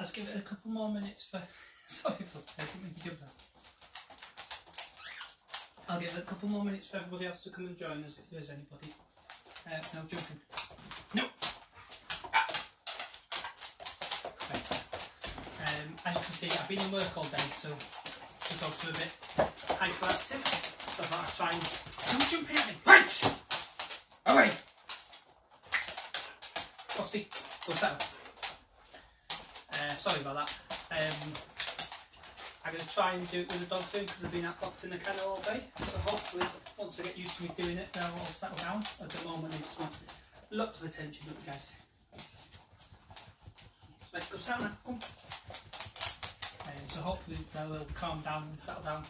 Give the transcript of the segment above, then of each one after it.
Let's give it a couple more minutes for. Sorry for taking me to do that. I'll give it a couple more minutes for everybody else to come and join us if there is anybody. No jumping. No! Okay. As you can see, I've been in work all day, so the dogs are a bit hyperactive. So I thought I'd try and. Don't jump in at me! Right! Away! Frosty, go settle. Sorry about that. I'm going to try and do it with the dogs soon because they've been locked in the kennel all day. So hopefully, once they get used to me doing it, they'll all settle down. At the moment, they just want lots of attention, don't you guys? Let's go settle now. Come. So hopefully they'll calm down and settle down.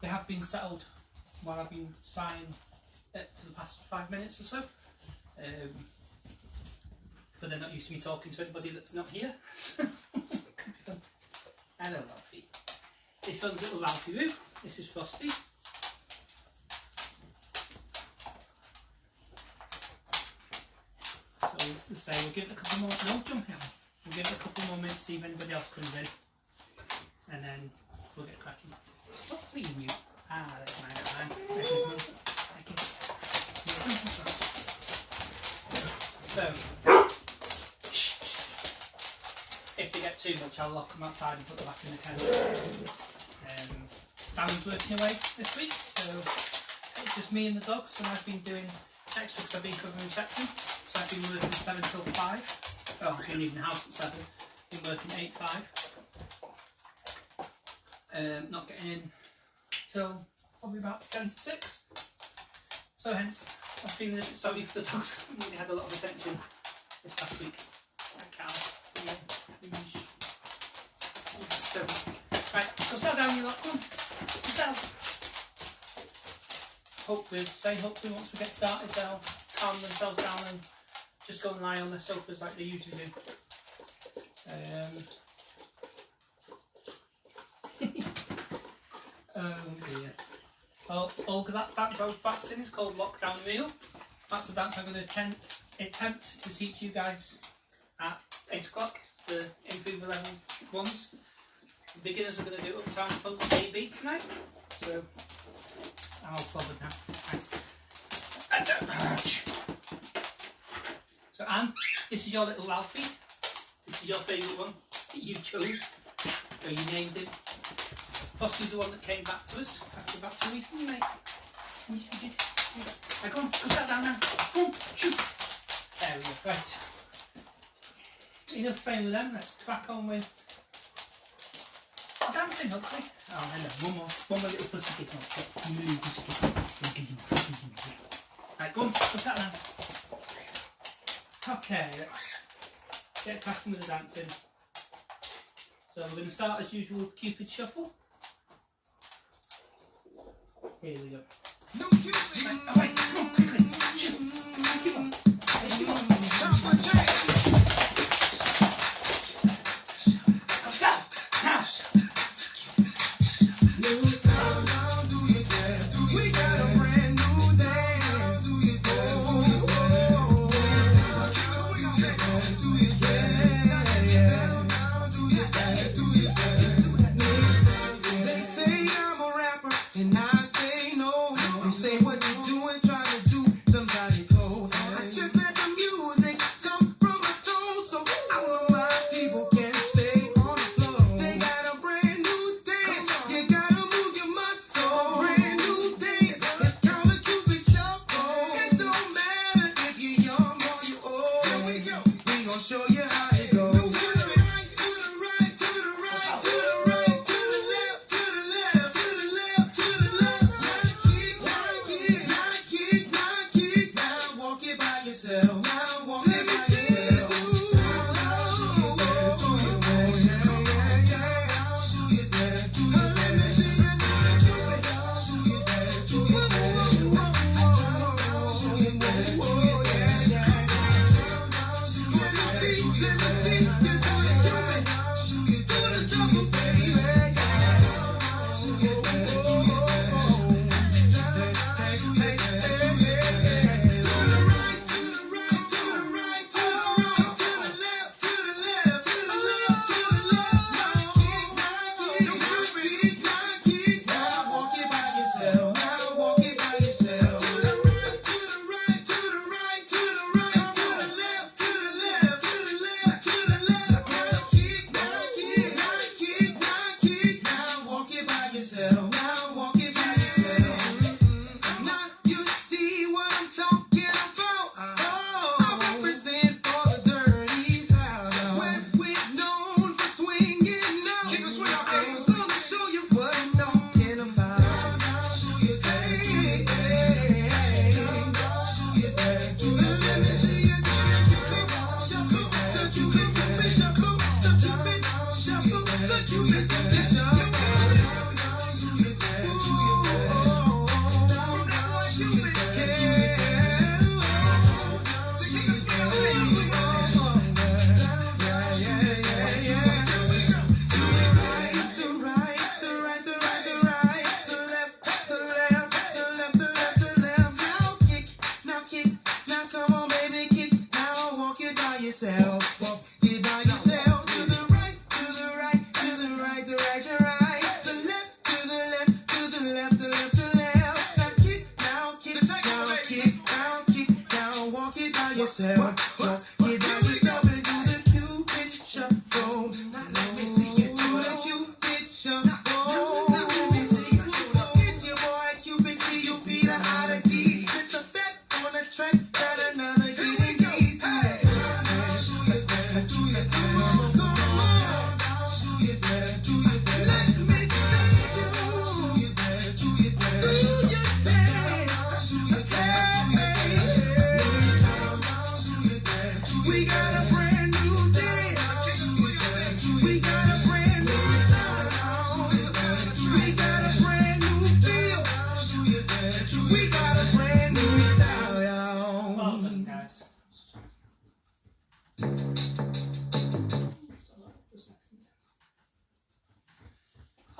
They have been settled while I've been trying it for the past 5 minutes or so. But they're not used to me talking to anybody that's not here. Hello, Ralphie. This one's little Ralphie Roo. This is Frosty. So let's say we'll give it a couple more. No, jump here. We'll give it a couple more minutes, see if anybody else comes in, and then we'll get cracking. Stop fleeing, you. Ah, that's mine. There's his mum. Thank you. So. If they get too much, I'll lock them outside and put them back in the kennel. Darren's working away this week, so it's just me and the dogs, and I've been doing extra because I've been covering reception. So I've been working 7 till 5. Oh, I've been leaving the house at 7. Been working 8-5. Not getting in till probably about 10 to 6. So hence, I've been a bit sorry for the dogs. I really had a lot of attention this past week. Cal. Right, go sit down, you lot. Come on. Sit. Hopefully, as I say, hopefully once we get started, they'll calm themselves down and just go and lie on the sofas like they usually do. Oh dear. Well, Olga, that dance I was practicing is called Lockdown Reel. That's the dance I'm going to attempt to teach you guys at 8 o'clock, the Improve level ones. The beginners are going to do Uptown Funk AB tonight. So, I'm all solid now. Nice. So Anne, this is your little Alfie. This is your favourite one that you chose, or you named him. Foster's the one that came back to us after about 2 weeks, didn't you, mate? Yes, you did. Right, come on, go sit down now. Come on, shoot. There we go, right. Enough playing with them, let's crack on with dancing, hopefully. Oh, hello, one more little pussy kiss. Right, go on, go sit down. Okay, let's get cracking with the dancing. So we're going to start as usual with Cupid Shuffle. Here we go. No Cupid! Right, away, come on, quickly. Keep on. Keep on.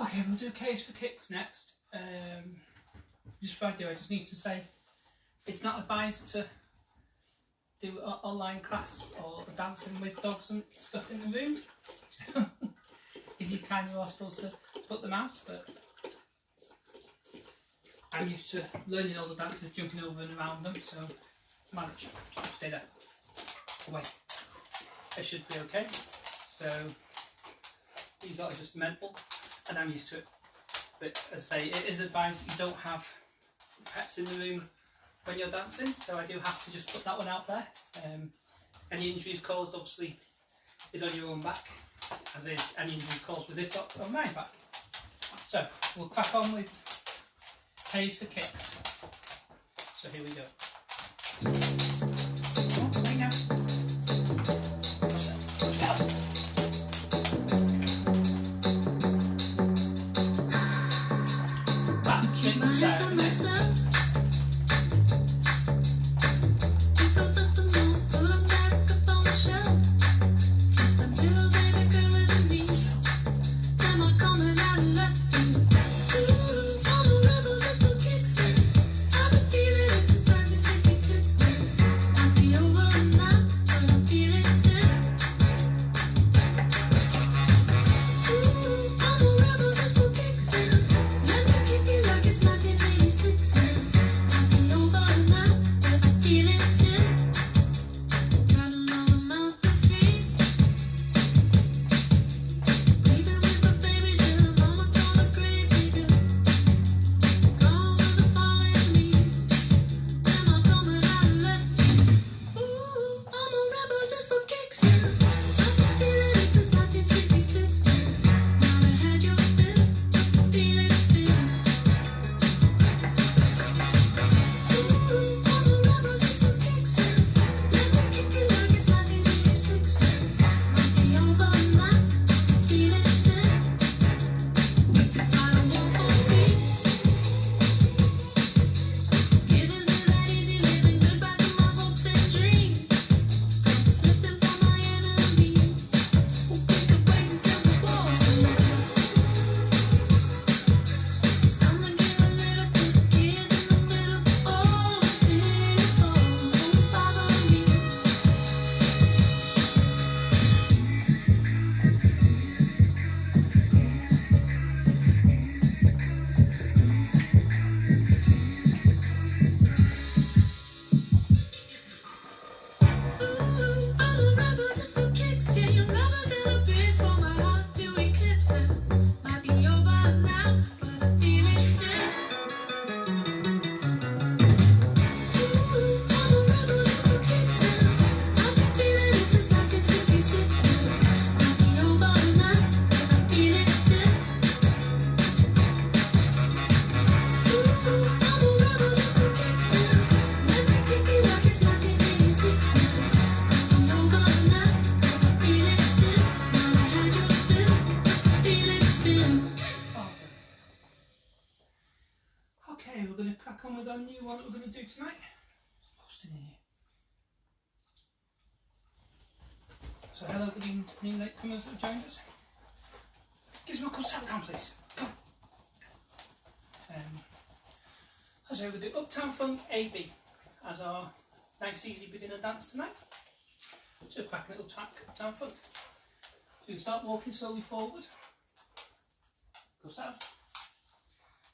Okay, we'll do K's for Kicks next. Just before I do, I just need to say it's not advised to do an online class or dancing with dogs and stuff in the room. So, if you can, you are supposed to put them out, but I'm used to learning all the dances, jumping over and around them, so manage. Just stay there. Away. It should be okay. So these are just mental, and I'm used to it. But as I say, it is advised that you don't have pets in the room when you're dancing, so I do have to just put that one out there. Any injuries caused, obviously, is on your own back, as is any injuries caused with this on my back. So we'll crack on with K's for Kicks. So here we go. Oh, right now. Okay, we're going to crack on with our new one that we're going to do tonight. Lost in here. So hello, good evening to new latecomers that have joined us. Give us a call, settle down please. Come. So we're going to do Uptown Funk AB as our nice easy beginner dance tonight. So a cracking little track, Uptown Funk. So you start walking slowly forward. Go south.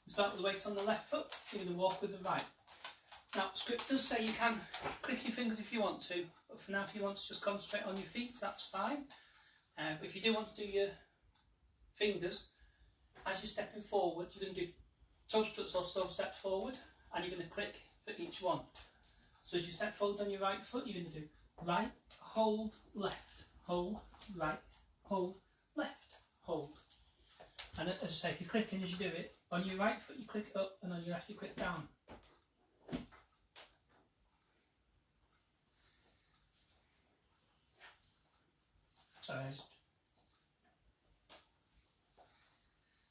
Start with the weight on the left foot, you're going to walk with the right. Now, script does say you can click your fingers if you want to, but for now if you want to just concentrate on your feet, that's fine. But if you do want to do your fingers, as you're stepping forward, you're going to do toe struts or slow steps forward, and you're going to click for each one. So as you step forward on your right foot, you're going to do right, hold, left, hold, right, hold, left, hold. And as I say, if you're clicking as you do it, on your right foot you click up and on your left you click down.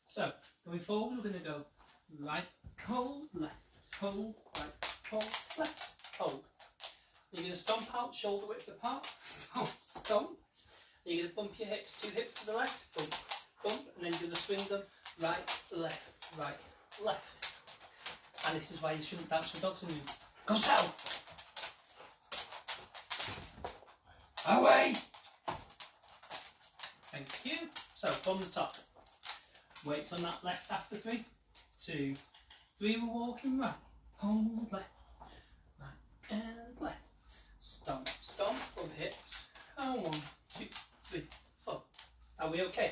So, going forward we're going to go right, hold, left, hold, right, hold, left, hold. You're going to stomp out, shoulder width apart, stomp, stomp. You're going to bump your hips, two hips to the left, bump, bump, and then you're going to swing them right, left. And this is why you shouldn't dance with dogs in you. Go south! Away! Thank you. So from the top. Weights on that left after 3, 2, 3, we're walking right. Hold left, right and left. Stomp, stomp, over hips. And 1, 2, 3, 4. Are we okay?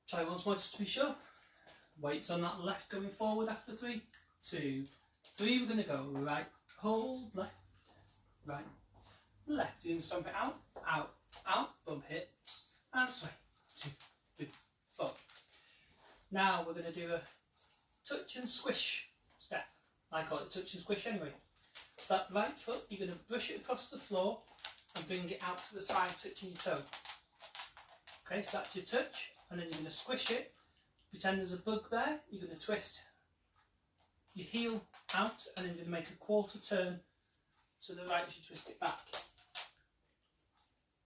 Try once more just to be sure. Weights on that left going forward after 3, 2, 3. We're going to go right, hold left, right, left. You're going to stomp it out, out, out, bump hips, and swing. 2, 3, 4. Now we're going to do a touch and squish step. I call it touch and squish anyway. So that right foot, you're going to brush it across the floor and bring it out to the side, touching your toe. Okay, so that's your touch, and then you're going to squish it. Pretend there's a bug there. You're going to twist your heel out, and then you're going to make a quarter turn to the right as you twist it back.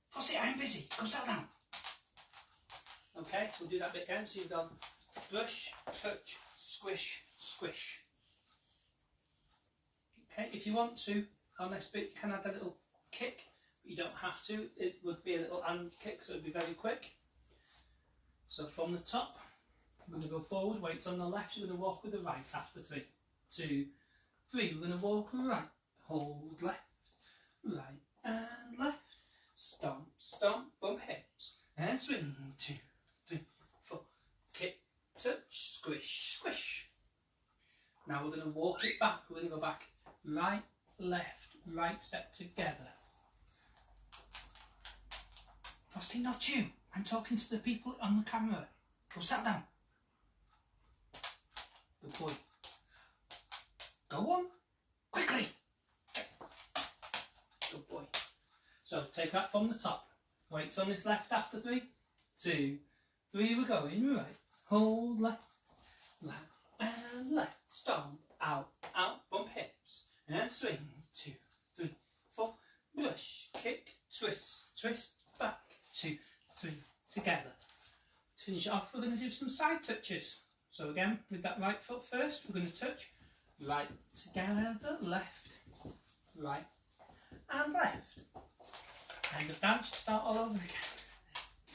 Frosty, I'm busy. Go settle down. Okay, so we'll do that bit again. So you've gone brush, touch, squish, squish. Okay, if you want to, on this bit you can add a little kick, but you don't have to. It would be a little hand kick, so it would be very quick. So from the top, we're going to go forward, weights on the left, you're going to walk with the right after 3, 2, 3. We're going to walk right, hold left, right and left. Stomp, stomp, bump hips, and swing. 2, 3, 4. Kick, touch, squish, squish. Now we're going to walk it back. We're going to go back, right, left, right step together. Frosty, not you. I'm talking to the people on the camera. Go sit down. Good boy. Go on. Quickly. Good boy. So take that from the top. Weights on this left after 3, 2, 3. We're going right. Hold left, right and left. Stomp, out, out, bump hips and swing. 2, 3, 4. Brush, kick, twist, twist, back. 2, 3. Together. To finish it off, we're going to do some side touches. So again, with that right foot first, we're going to touch right together, left, right and left. End of dance, start all over again.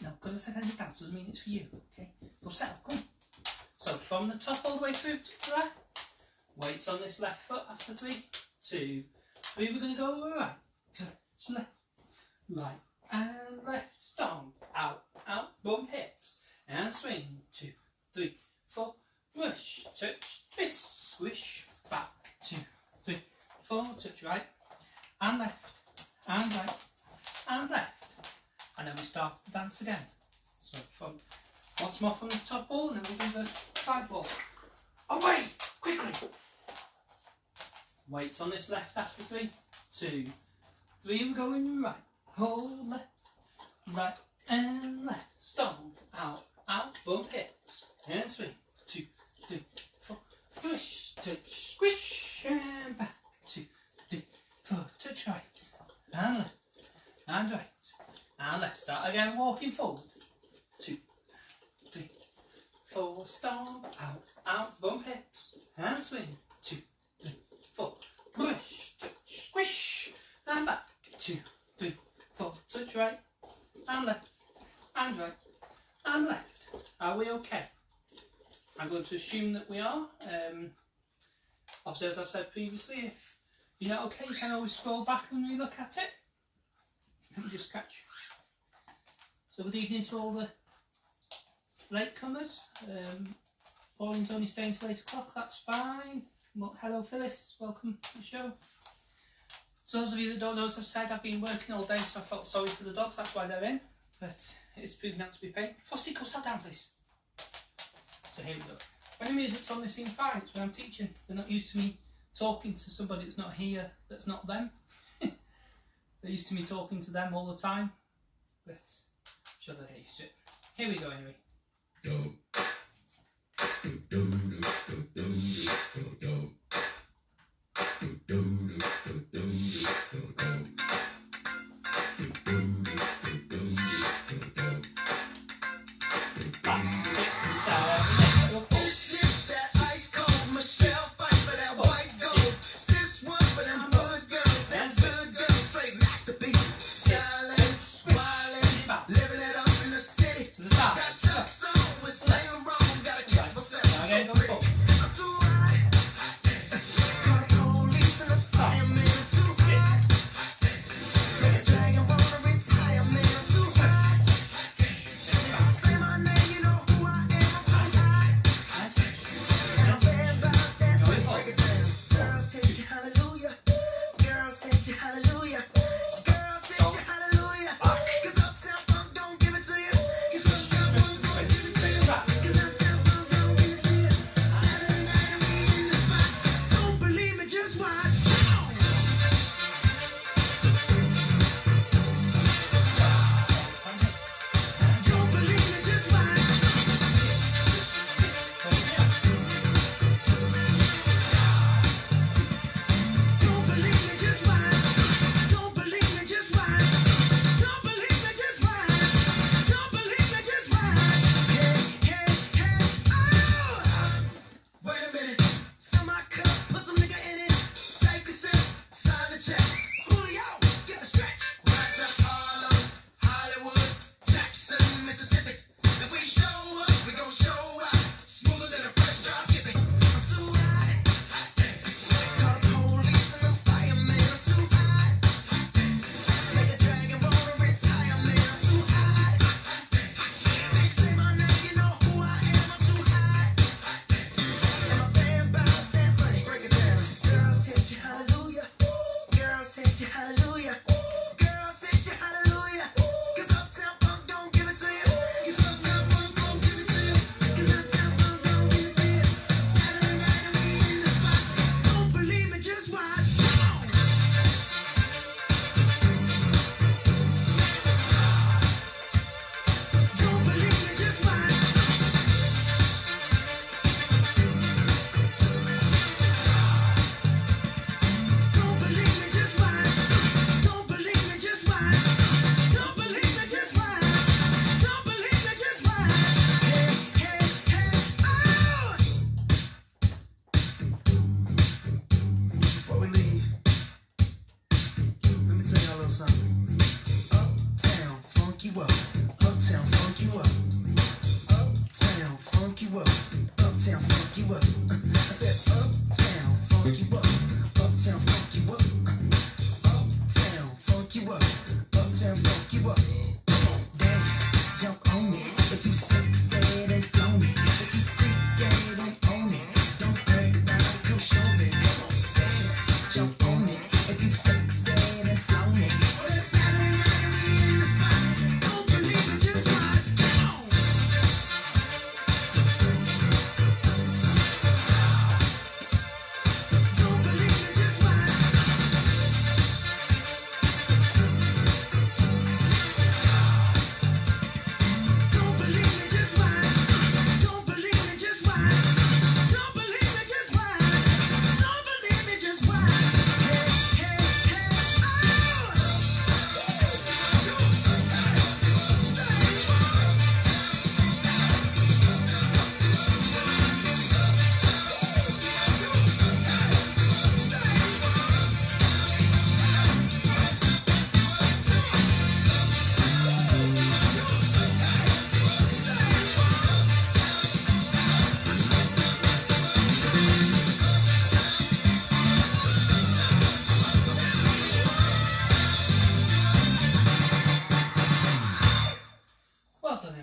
No, because I said end of dance doesn't mean it's for you, okay? Go settle, come on. So from the top all the way through to there, weights on this left foot after 3, 2, 3. We're going to go right, touch left, right and left. Stomp, out, out, bump hips and swing. 2, 3, 4. Brush, touch, twist, squish, back. 2, 3, 4. Touch right and left and right and left. And then we start the dance again. So from once more from the top ball, and then we'll do the side ball. Away! Quickly! Weights on this left after 3, 2, 3. We're going right. Hold left, right and left. Stomp, out, out, bump hips and swing. 2, 3, 4. Push, touch, squish and back. 2, 3, 4. Touch right and left and right and left. Start again, walking forward. 2, 3, 4. Stomp, out, out, bump hips and swing. 2, 3, 4. Push, touch, squish and back. 2, 3, 4. Touch right and left and right and left. Are we okay? I'm going to assume that we are. Obviously, as I've said previously, if you're not okay, you can always scroll back and relook at it. Let me just catch. So good evening to all the latecomers. Pauline's only staying till 8 o'clock, that's fine. Well, hello Phyllis, welcome to the show. So those of you that don't know, as I said, I've been working all day, so I felt sorry for the dogs, that's why they're in. But it's proving out to be pain. Frosty, go sit down please. So here we go. When the music's on, they seem fine. It's when I'm teaching. They're not used to me talking to somebody that's not here, that's not them. They're used to me talking to them all the time. But I'm sure they'll get used to it. Here we go anyway.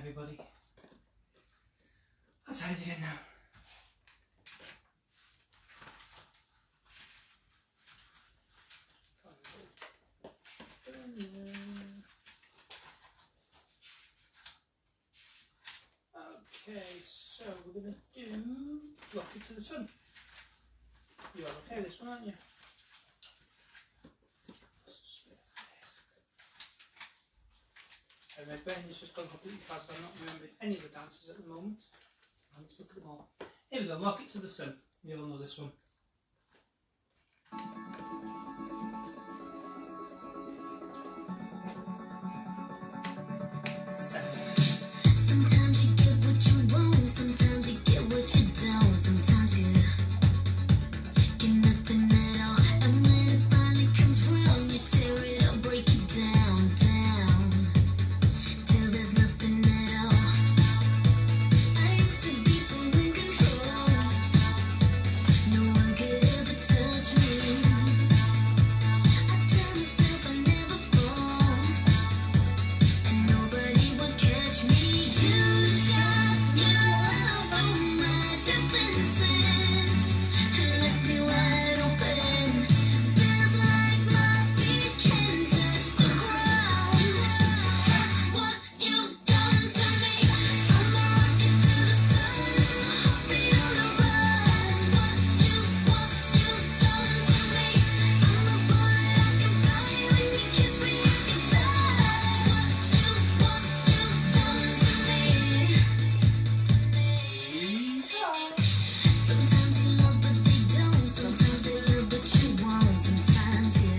everybody. I'll tidy it now. Okay, so we're going to do Rocket to the Sun. You're okay with this one, aren't you? My brain is just gone completely fast. I'm not remembering any of the dances at the moment. Let's look at them all. Here we go, Rocket to the Sun. You all know this one. Sometimes you get what you want, sometimes you get what you don't, sometimes you get nothing at all, and when it finally comes round, you tear it up, break it down, down, till there's nothing at all. I used to be so in control, no one could ever touch me. I tell myself I never fall, and nobody would catch me. You shot your love on my defenses and left me wide open. Feels like my feet can't touch the ground. That's what you've done to me. I'm a rocket to the sun, heartbeat on the rise. What you've done to me. I'm a bullet I can fly. When you kiss me I can die. What you've done to me. Sometimes you love but they don't, sometimes they love but you won't, sometimes you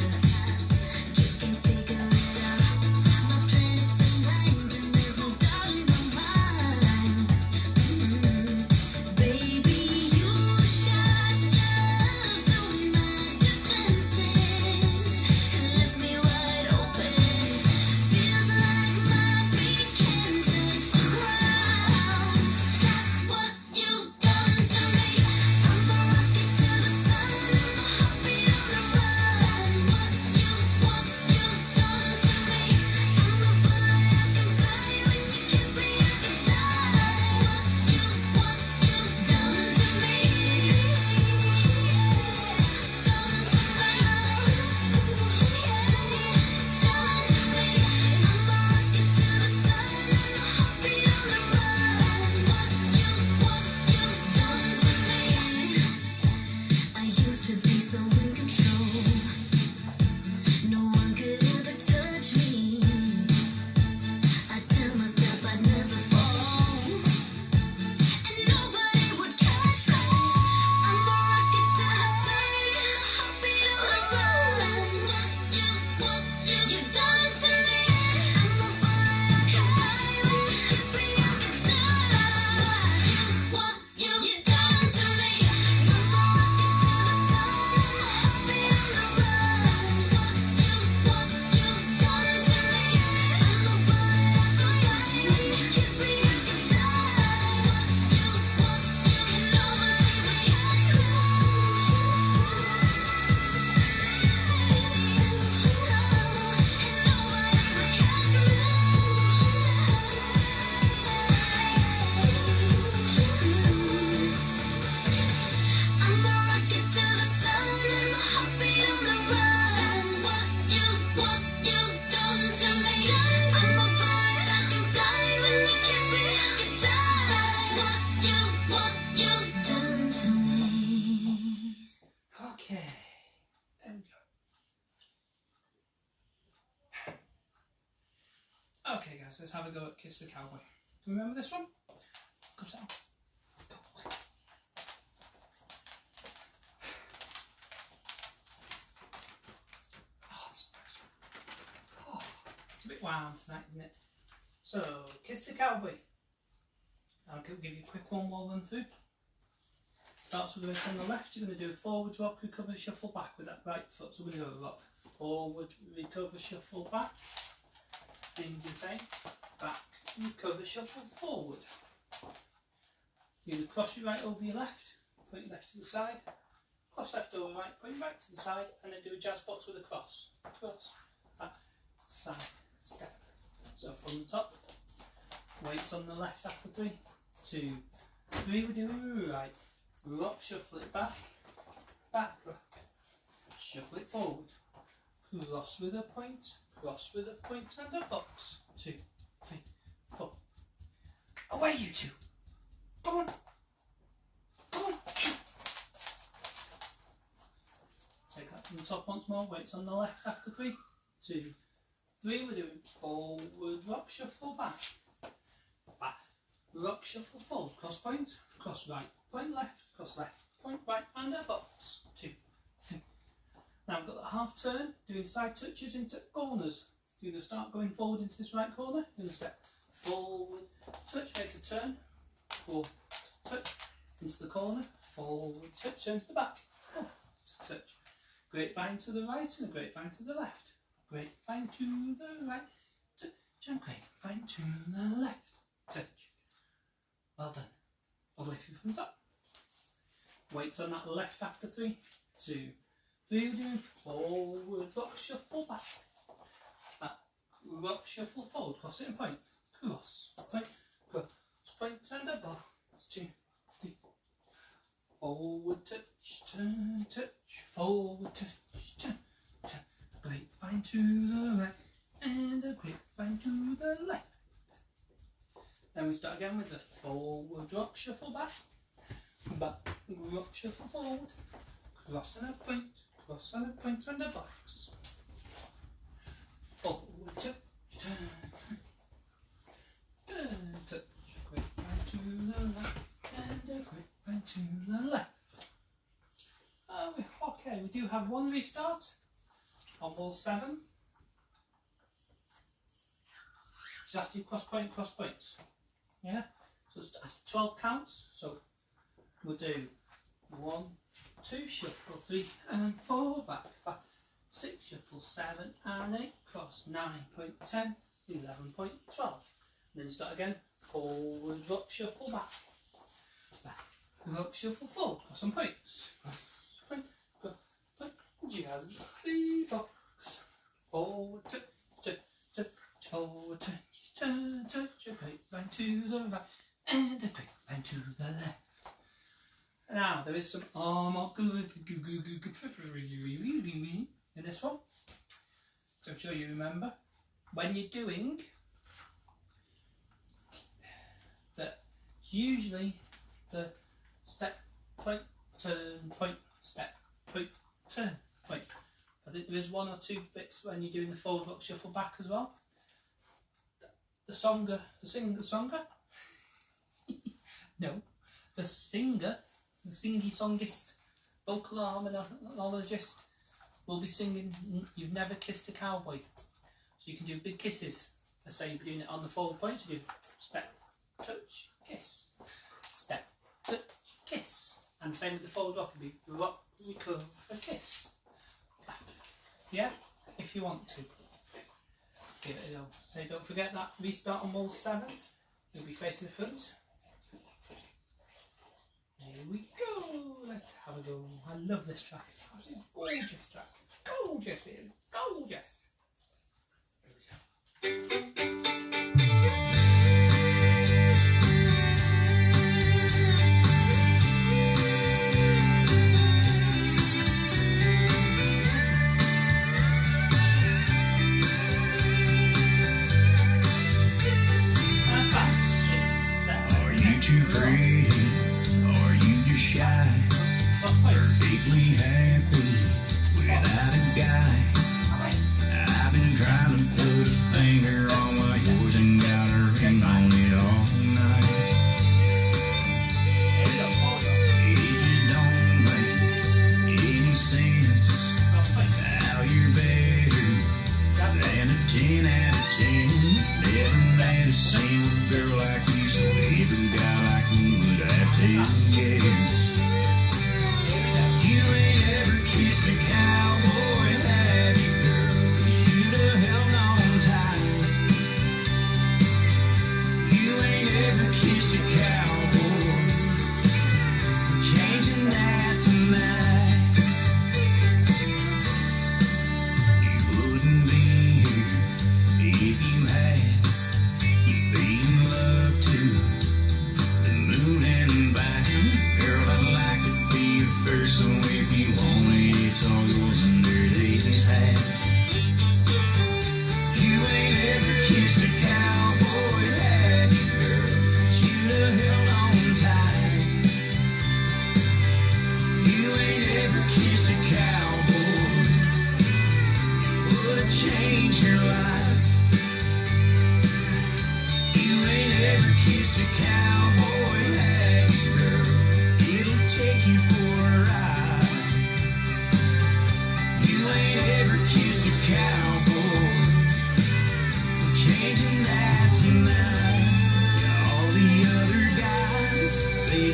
just can't figure it out. My planets aligned and there's no doubt in my mind. Baby, you shot your through my defenses and left me wide open. Feels like my feet can't touch the ground. That's what you've done to me. I'm a rocket to the sun, heartbeat on the rise. What you've done to me. I'm a bullet I can fly. When you kiss me I can die. What you've done to me. Done to me. Done to me. I'm a rocket to the sun, heartbeat on the rise. What you've done to me. I used to be so in control, no one could ever touch me. I tell myself I'd never fall, and nobody would catch me. I'm a rocket to the sun, heartbeat on the rise. What you've done to me. I'm a bullet I can fly. When you kiss me I can die. What you've done to me. I'm a rocket to the sun, heartbeat on the rise. What you've done to me. I'm a bullet I can fly. When you kiss me I can die. What and nobody will catch me. I'm a rocket to the sun and my heartbeat on the rise. What you've done to me. I'm a bullet I can fly. When you kiss me I can die. What you've done to me. Okay, there we go. Okay guys, let's have a go at Kiss the Cowboy. Do you remember this one? Go down. Go. Oh, that's nice. Oh, it's a bit wound tonight, isn't it? So, Kiss the Cowboy. I'll give you a quick one more run through. Starts with the weight on the left. You're going to do a forward rock, recover, shuffle back with that right foot. So we're going to go rock, forward, recover, shuffle back. Then you do the same, back, recover, shuffle, forward. You're going to cross your right over your left, put your left to the side, cross left over right, put your right to the side, and then do a jazz box with a cross. Cross, back, side, step. So from the top, Weights on the left after 3, 2, 3. We're doing right. Rock, shuffle it back, back, shuffle it forward. Cross with a point, and a box. 2, 3, 4. Away, you two. Go on. Go on. Take that from the top once more. Weights on the left after 3, 2, 3. We're doing forward, rock, shuffle, back, back, rock, shuffle, forward, cross point, cross right, point left, point right, and a box. 2, 3. Now we've got the half turn, doing side touches into corners. You're going to start going forward into this right corner. You're going to step forward, touch, make a turn, forward, touch, into the corner, forward, touch, turn to the back, forward, touch. Grapevine to the right and a grapevine to the left. Grapevine to the right, touch, and grapevine to the left, touch. Well done. All the way through from the top. Weights on that left after 3, 2, 3. We're doing forward, rock, shuffle, back, back, rock, shuffle, forward, cross it and point, cross, point, and a box. 2, 3. Forward, touch, turn, touch, forward, touch, turn, turn. Grapevine to the right and a grapevine to the left. Then we start again with the forward rock, shuffle back, back, rock, shuffle forward, cross and a point and a box. Forward, touch, turn, turn, touch, grapevine to the right and a grapevine to the left. Okay, we do have one restart on ball 7. Just after you cross points. Yeah? So it's after 12 counts. So we'll do 1, 2, shuffle, 3 and 4, back, 6, shuffle, 7 and 8, cross, 9.10, 11.12. And then you start again, forward, rock, shuffle, back, rock, shuffle, forward, cross some points. Point, jazzy box, forward, touch, forward, touch, turn, touch, a grapevine to the right and a grapevine to the left. Now there is some more good in this one, so I'm sure you remember when you're doing that. It's usually the step, point, turn, point, step, point, turn, point. I think there is 1 or 2 bits when you're doing the forward rock shuffle back as well. The singer, no, the singer, the singy-songist, vocal harmonologist will be singing You've Never Kissed a Cowboy. So you can do big kisses. Let's say you're doing it on the forward point, so you do step, touch, kiss, step, touch, kiss. And the same with the forward rock, it'll be rock, recover, kiss. Yeah, if you want to. Give it a go. So don't forget that restart on ball 7. You'll be facing the front. Here we go. Let's have a go. I love this track. It's a gorgeous track. Gorgeous it is. Gorgeous. Here we go. Perfectly happy without a guy. I've been trying to put a finger on my yours and got a ring on it all night. It just don't make any sense how you're better than a 10 out of 10. Never met a single girl like you, so every guy like me would have to guess. You ain't ever kissed a cowboy, have you, girl? You'd have held on tight. You ain't ever kissed a cowboy. We're changing that tonight. You wouldn't be here if you had. You'd be in love.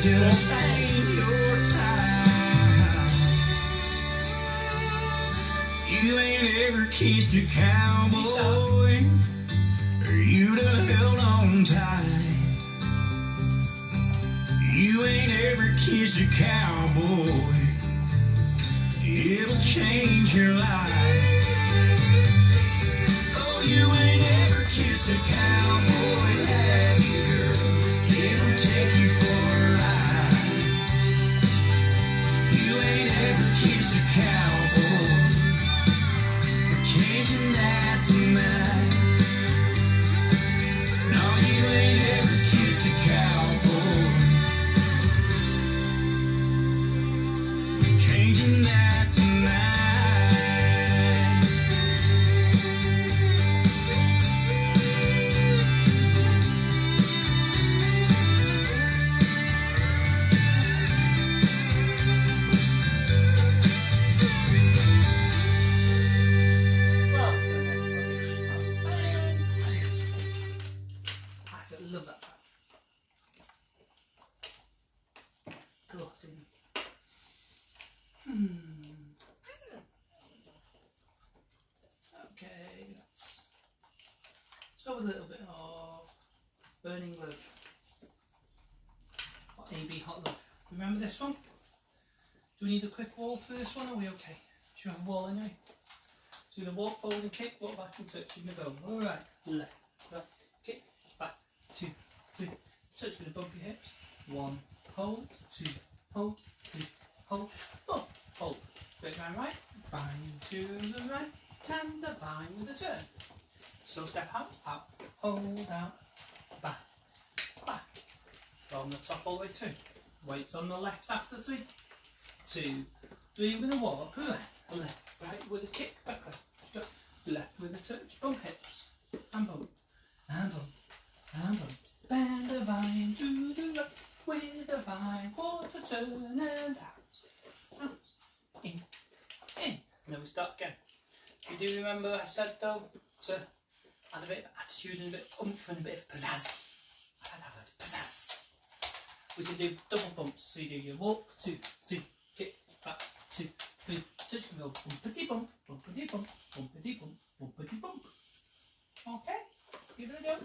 just ain't your time. You ain't ever kissed a cowboy, or you'd have held on tight. You ain't ever kissed a cowboy, it'll change your life. Oh, you ain't ever kissed a cowboy, have you, girl? It'll take you for a ride. You ain't ever kissed a cowboy, we're changing that tonight. No, you ain't ever kissed a cowboy, we're changing that tonight. Well done, everybody. That's fantastic. I love that part. Good. Okay, let's go with a little bit of Burning Love. Or AB Hot Love. Remember this one? Do we need a quick wall for this one? Are we okay? Should we have a wall anyway? So you're going to walk forward and kick, walk back and touch. You're going to go, alright, left, right, kick, back, 2, 3, touch. You're going to bump your hips. 1, hold, 2, hold, 3, hold, 4, hold. Bit going right, bind to the right, and a bind with a turn. So step out, hold out, back, back. From the top all the way through. Weights on the left after 3, 2, 3. You're going to walk, left, right with a kick, back left with a touch, bump hips, and bump, and bump, and bump. Bend the vine to the right with the vine, quarter turn and out, in. And then we start again. You do remember I said though to add a bit of attitude and a bit of oomph and a bit of pizzazz. I like that word, pizzazz. We can do double bumps. So you do your walk, 2, 3, kick, back, 2, 3, touch, and go bumpity bump, bumpity bump, bumpity bump, bumpity bump. Okay, let's give it a go.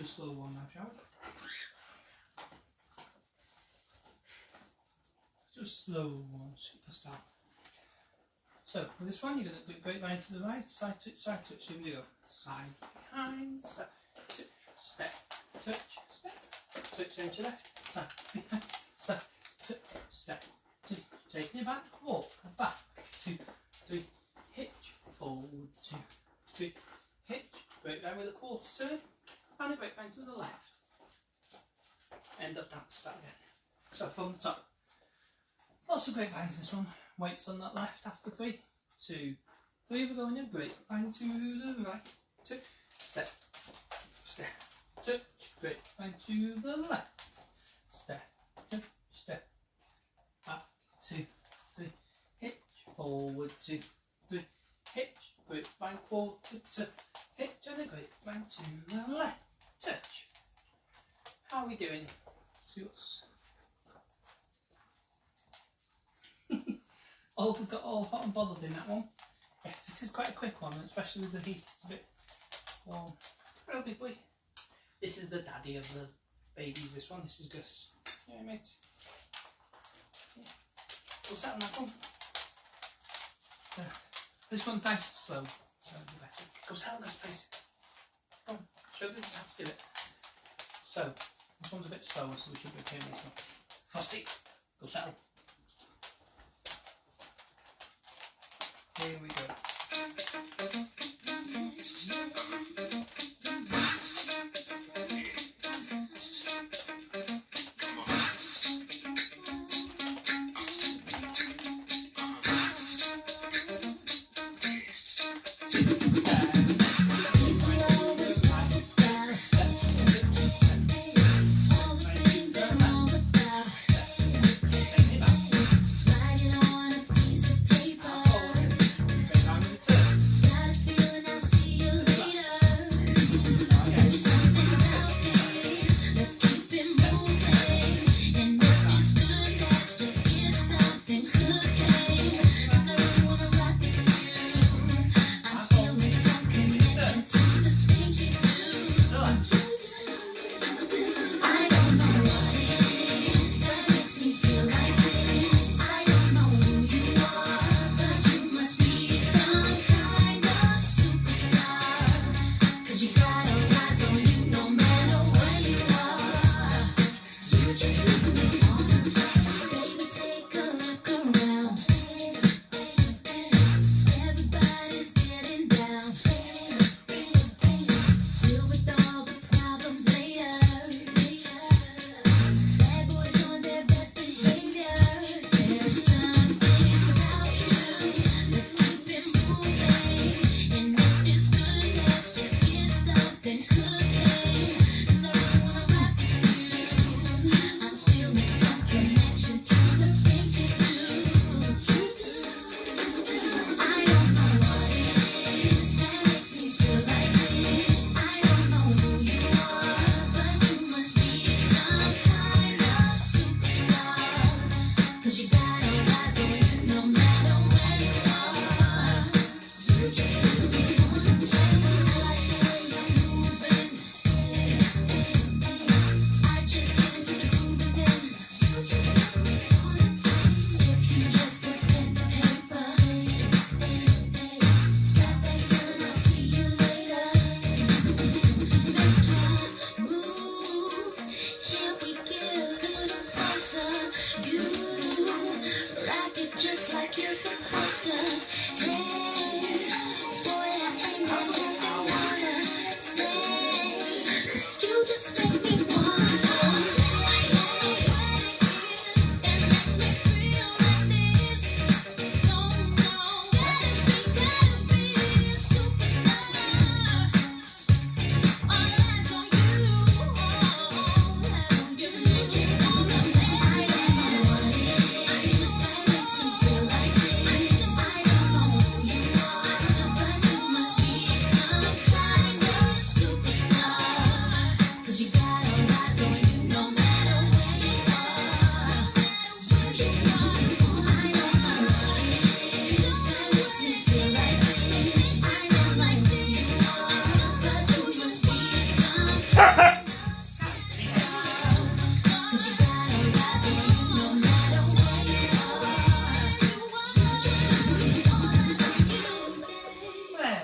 do a slow one now, shall we? Let's do a slow one, superstar. So for this one, you're going to do grapevine to the right, side touch, side touch. Here we go. Side behind, side touch, step, touch, step, touch then to left, side behind, side touch, step, touch. Taking it back, walk, back, 2, 3, hitch, forward, 2, 3, hitch, grapevine with a quarter turn, and a grapevine to the left. End of that, start again. So from the top. Lots of grapevines this one. Weights on that left after 3, 2, 3. We're going in. Grapevine to the right. 2, step, step, touch. Grapevine to the left. Step, touch, step. Back, 2, 3. Hitch, forward, 2, 3. Hitch, grapevine quarter to hitch, and a grapevine to the left. Touch. How are we doing? See what's. Oh, we've got all hot and bothered in that one. Yes, it is quite a quick one, especially with the heat. It's a bit warm. Hello, big boy. This is the daddy of the babies, this one. This is Gus. Yeah, mate. Yeah. We'll set on that one. This one's nice and slow, so it'll be better. Go settle, Gus, please. Come on, show them how to do it. So, this one's a bit slower, so we should be okay with this one. Frosty, go settle. Here we go.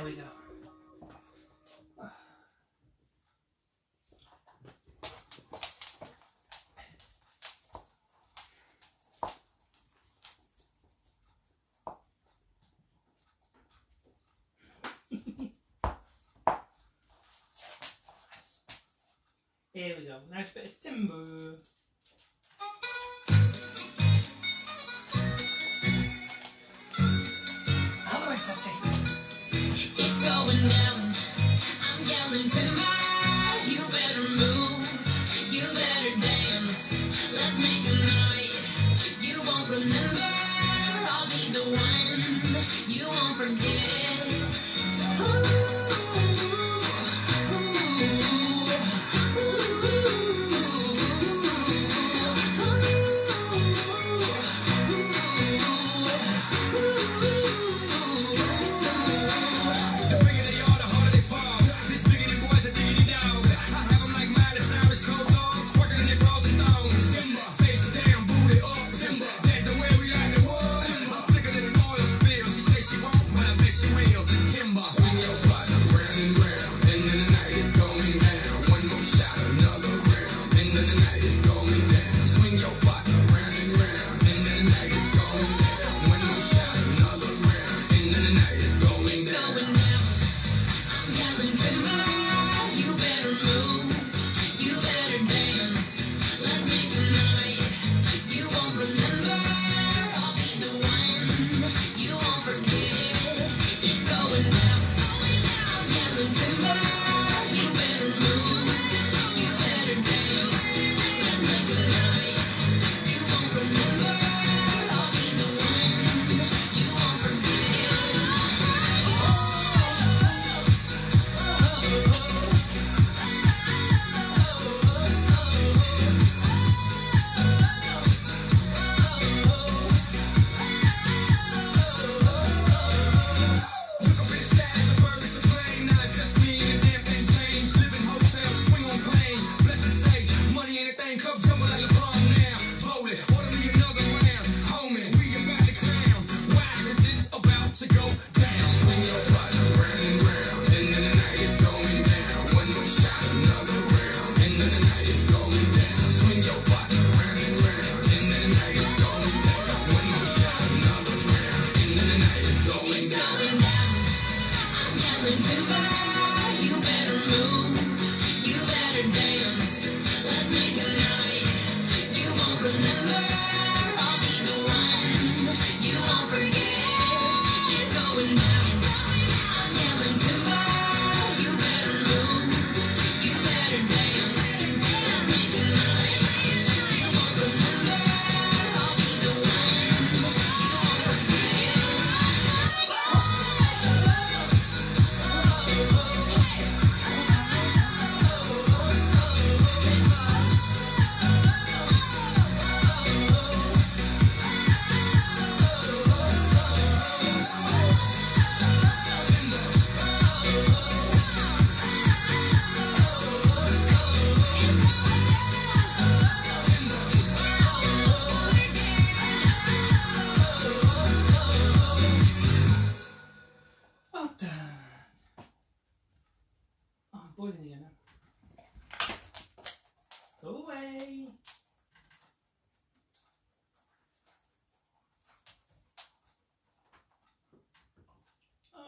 we go. Here we go. Nice bit of timber. All the way, Fluffy. It's going down. I'm yelling timber. You better move. You better dance. Let's make a night you won't remember. I'll be the one you won't forget.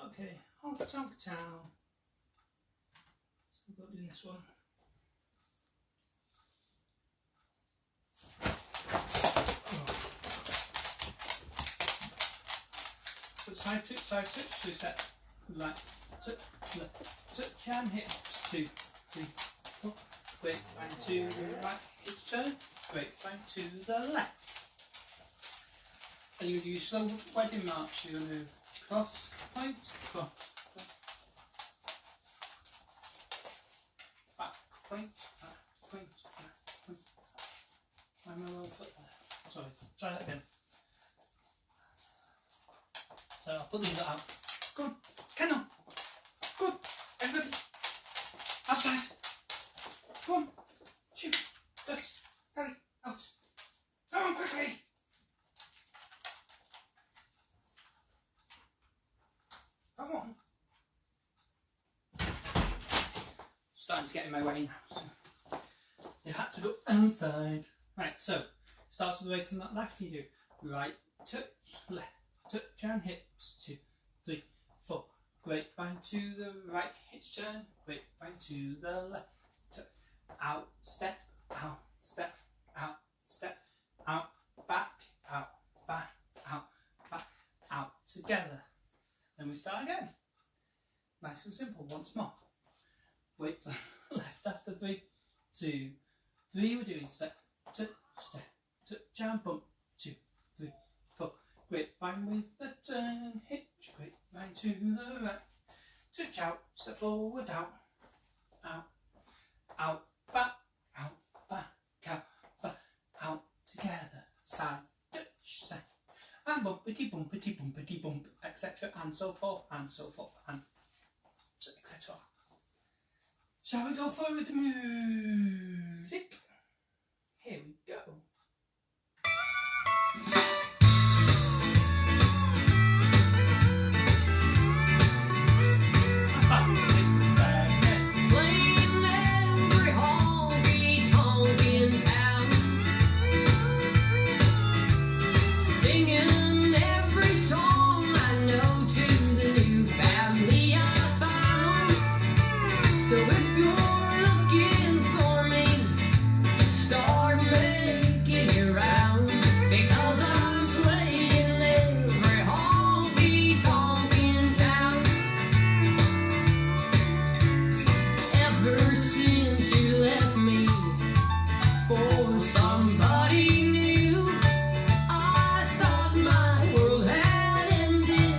Okay, honk tonk town. So we've got to do this one. So side touch, so it's that like touch and hit 2, 3, 4. Quick bang to the right, each turn. Quick bang to the left. And you're going to do slow wedding march. You're going to cross, point, cross, back, point, back, point, back, point. Why am I wrong foot there? Sorry, try that again. So I'll put these out. Good, Kennel. Good, everybody. Outside. Come on. Shoot. Dust. Hurry. Out. Come on quickly. Come on. starting to get in my way now. So you had to go outside. Right, so starts with the weight on that left. You do right touch, left touch and hips. 2, 3, 4. Grapevine to the right, hitch turn. Grapevine to the left. Out, step, out, step, out, step, out, back, out, back, out, back, out. Together. Then we start again. Nice and simple. Once more. Weights left after 3, 2, 3. We're doing step, touch, and bump. 2, 3, 4. Grapevine with the turn, hitch. Grapevine to the right. Touch out, step forward, out, out, out, back, out, back, out, back, out. Together. Side, touch, side. And bumpity, bumpity, bumpity, bump, etc. And so forth, and so forth, and etc. Shall we go forward with the music? Here we go. 5, 6, 7. Playing every honky-tonkin' town, singing every song I know to the new family I found. So if you're looking for me, start making your rounds, because I'm playing every honky-tonkin' town. Ever since you left me for somebody new, I thought my world had ended,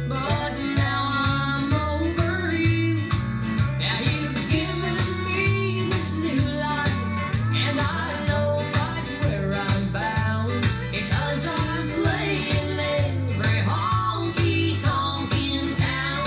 but now I'm over you. Now you've given me this new life, and I know right where I'm bound, because I'm playing every honky-tonkin' town.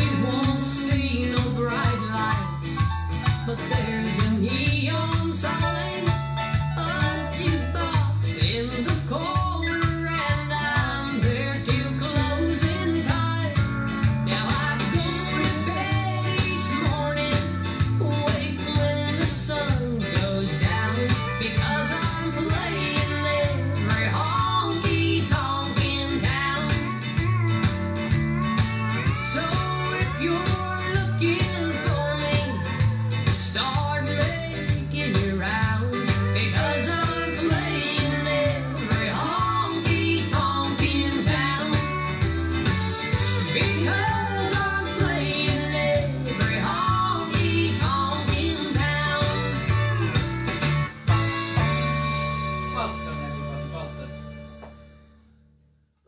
You won't see no bright lights, but there's a neon sign, a jukebox in the corner, and I'm there till closing time. Now I go to bed each morning, wake when the sun goes down, because I'm playing every honky-tonkin' town. So if you're looking for me, start making your rounds, because I'm playing every honky-tonkin' town. Because I'm playing every honky-tonkin' town. Well done, everybody. Well done.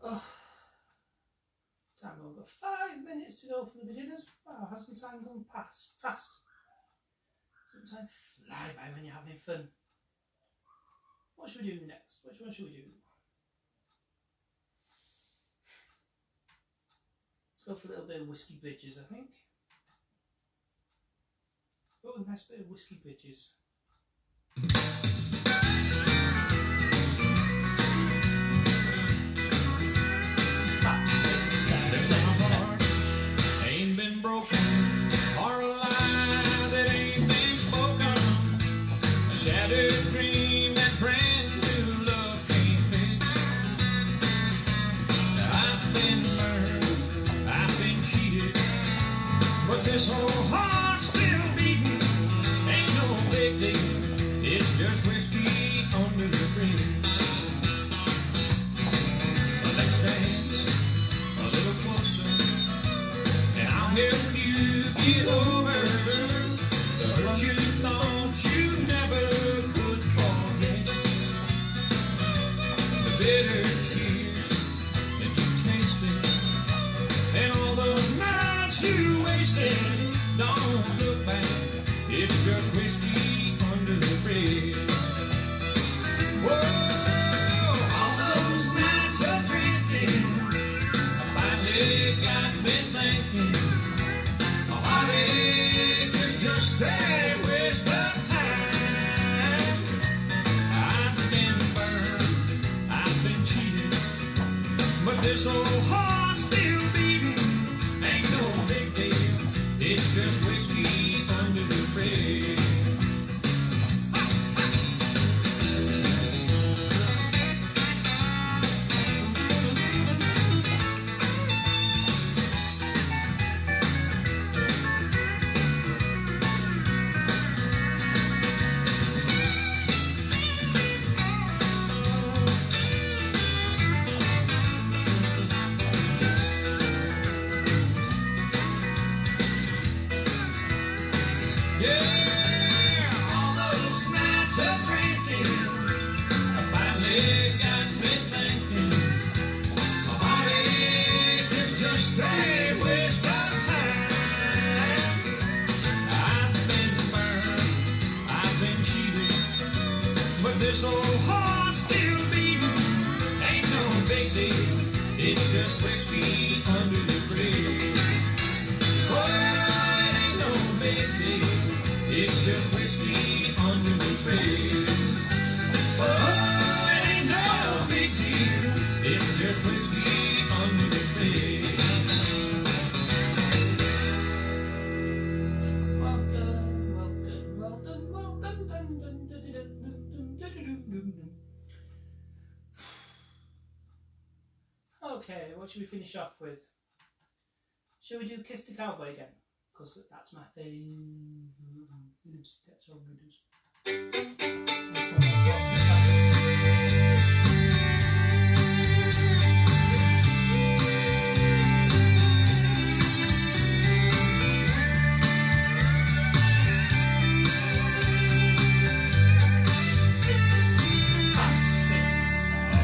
Oh, time over. 5 minutes to go for the beginners. Wow, hasn't time gone fast? Doesn't time fly by when you're having fun? What should we do next? Which one should we do? Let's go for a little bit of Whiskey Bridges, I think. Oh, a nice bit of Whiskey Bridges. 5, 6, 7. There's not a heart ain't been broken, or a lie that ain't been spoken, a shattered dream that brand new love can't fix. I've been burned, I've been cheated, but this whole heart's still beating. Ain't no big deal, it's just whiskey under the bridge. Let's dance a little closer, and I'll help you get over the hurt you thought you never could forget, the bitter tears that you tasted, and all those nights you waited. wasted. Don't look back, it's just whiskey under the bridge. Whoa, all those nights of drinking, I finally got me thinking, a heartache is just a waste of time. I've been burned, I've been cheated, but this old heart still beating. Ain't no big deal, it's just whiskey under the bridge. Yeah, all those nights of drinking, I finally got me thinking, a heartache is just a waste of time. I've been burned, I've been cheated, but this old heart's still beating. Ain't no big deal, it's just whiskey under the bridge. Oh, it ain't no big deal, it's just whiskey under the bridge. Oh, it ain't no big deal, it's just whiskey under the bridge. Well done, well done, well done, well done, dun, dun, dun, dun, dun, dun, dun, dun, dun, dun. Okay, what should we finish off with? Shall we do Kiss the Cowboy again? Because that's my favourite. That's all good. This one as well.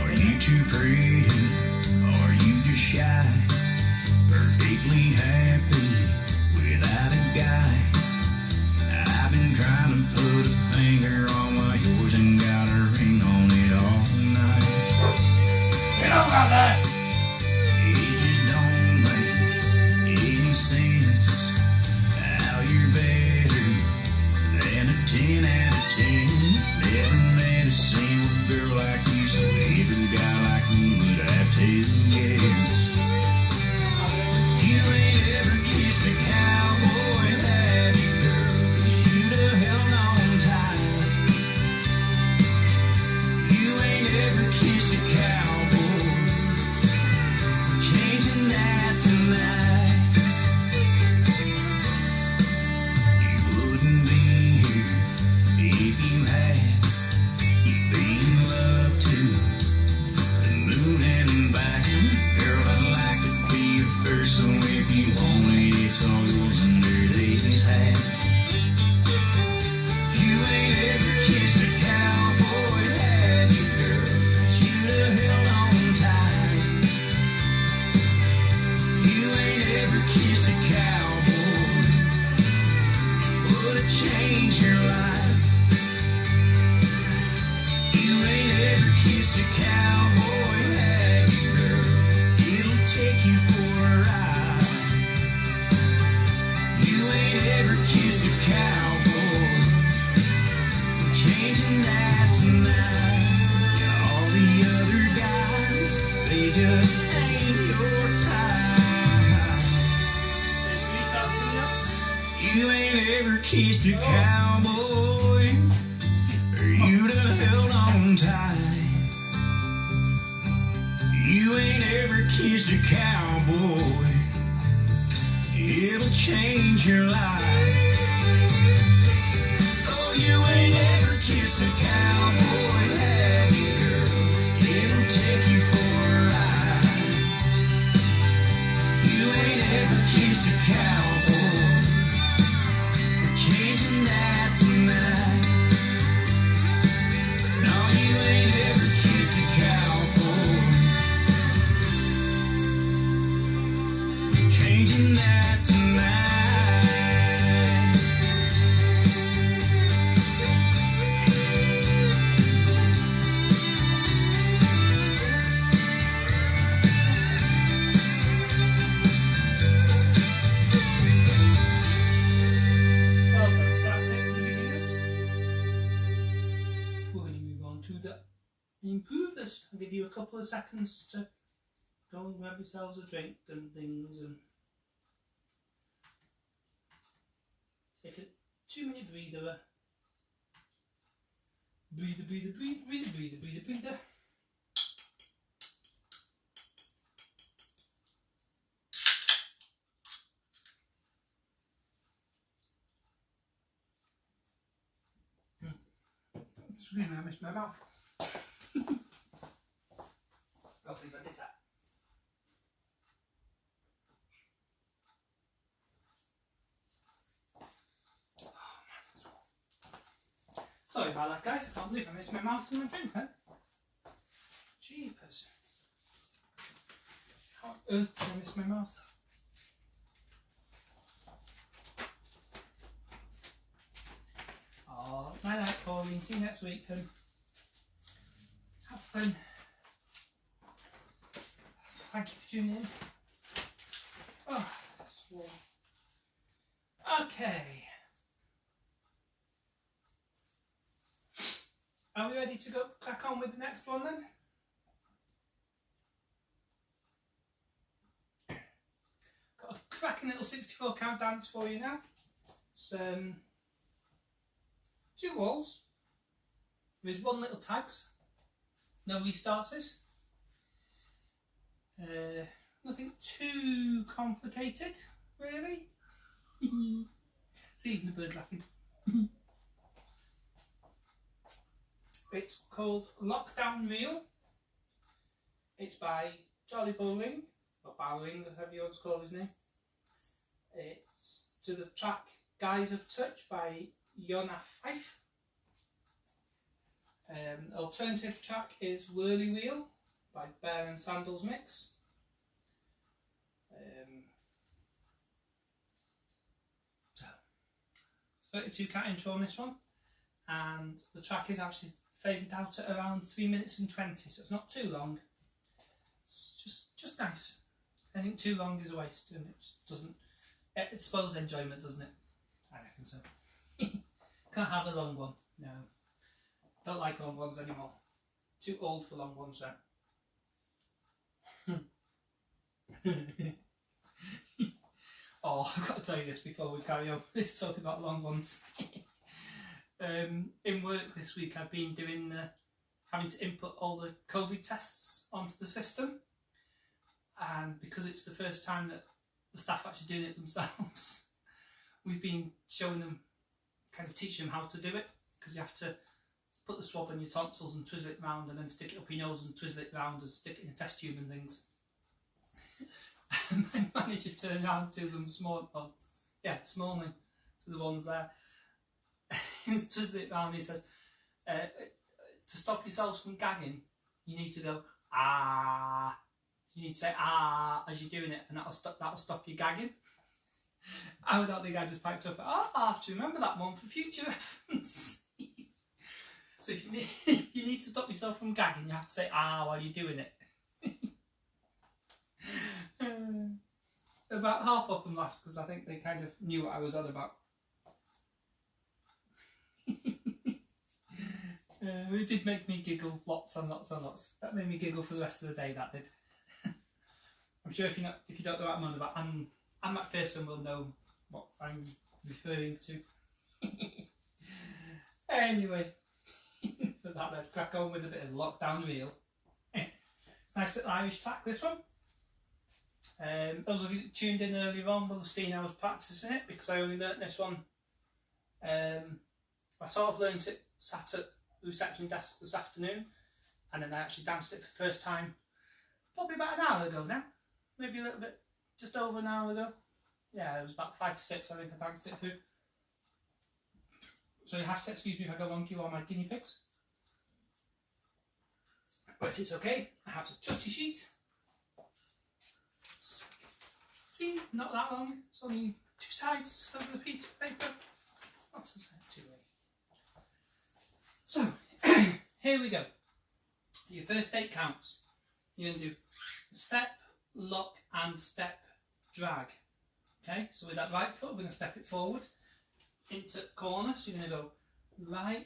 Are you too pretty? Are you just shy? Perfectly happy without a guy? I've been trying to put a finger on why yours and got a ring on it all night. Get over that! It just don't make any sense how you're better than a 10 out of 10. Never met a single girl like you, so every guy like me would have to guess. You ain't ever kissed a cowboy, have you, girl? 'Cause you'd have held on tight. You ain't ever kissed a cowboy, changing that tonight. You wouldn't be here if you had. You'd be in love too, the moon and back. Girl, I'd like to be your first, so if you want it, it's all yours under these hats. You ain't ever kissed a cowboy, have you, girl? You'd have held on tight. You ain't ever kissed a cowboy, would have changed your life. You ain't ever kissed a cowboy, have you, girl? It'll take you for a ride. You ain't ever kissed a cowboy, we're changing that tonight. All the other guys, they just ain't your type. Should we start the video? You ain't ever kissed a cowboy, or you'd have held on tight. You ain't ever kissed a cowboy, it'll change your life. Oh, you ain't ever kissed a cowboy, have you, girl? It'll take you for a ride. You ain't ever kissed a cowboy, we're changing that tonight. No, you ain't ever kissed a cowboy, we're changing that tonight. a couple of seconds to go and grab yourselves a drink and things, and take a 2-minute breather. Breather, breather, breather, breather, breather, breather, breather. Screaming, I missed my mouth. I believe I did that. Sorry about that, guys. I can't believe I missed my mouth and my drink then. Jeepers. How on earth did I miss my mouth? Oh, night night, Pauline. See you next week, then. Have fun. Thank you for tuning in. Oh, that's warm. Okay. Are we ready to go crack on with the next one then? Got a cracking little 64 count dance for you now. It's 2 walls. There is 1 little tags. No restarts. Nothing too complicated, really. See even the bird laughing. It's called Lockdown Reel. It's by Charlie Bowling, or Bowling, whatever you want to call his name. It's to the track Guys of Touch by Yona Fife. Alternative track is Whirly Wheel by Bear and Sandals Mix. So 32 cat intro on this one, and the track is actually faded out at around 3 minutes and 20, so it's not too long. It's just nice. Anything too long is a waste, and it doesn't. It spoils enjoyment, doesn't it? I reckon so. Can't have a long one. No, don't like long ones anymore. Too old for long ones now. Oh, I've got to tell you this before we carry on. Let's talk about long ones. In work this week, I've been doing having to input all the COVID tests onto the system, and because it's the first time that the staff are actually doing it themselves, we've been showing them, kind of teaching them how to do it, because you have to put the swab on your tonsils and twizzle it round, and then stick it up your nose and twizzle it round and stick it in a test tube and things. And my manager turned around to them this morning, to the ones there. He was twizzling it round and he says, to stop yourselves from gagging, you need to go, ah. You need to say, ah, as you're doing it, and that'll stop you gagging. I don't think I just piped up, I'll have to remember that one for future reference. So if you need to stop yourself from gagging, you have to say, ah, while you're doing it. About half of them laughed because I think they kind of knew what I was on about. It did make me giggle lots and lots and lots. That made me giggle for the rest of the day, that did. I'm sure if you don't know what I'm on about, Anne McPherson will know what I'm referring to. Anyway, for that, let's crack on with a bit of Lockdown Reel. It's a nice little Irish track, this one. Those of you that tuned in earlier on will have seen I was practising it, because I only learnt this one. I sort of learnt it sat at the reception desk this afternoon, and then I actually danced it for the first time probably about an hour ago now. Maybe a little bit, just over an hour ago. Yeah, it was about 5 to 6 I think I danced it through. So you have to excuse me if I go on, you are my guinea pigs. But it's okay, I have a trusty sheet. See, not that long, it's only 2 sides of the piece of paper. Not too late. So, here we go. Your first 8 counts. You're going to do step, lock and step, drag. Okay, so with that right foot, we're going to step it forward into corner. So you're going to go right,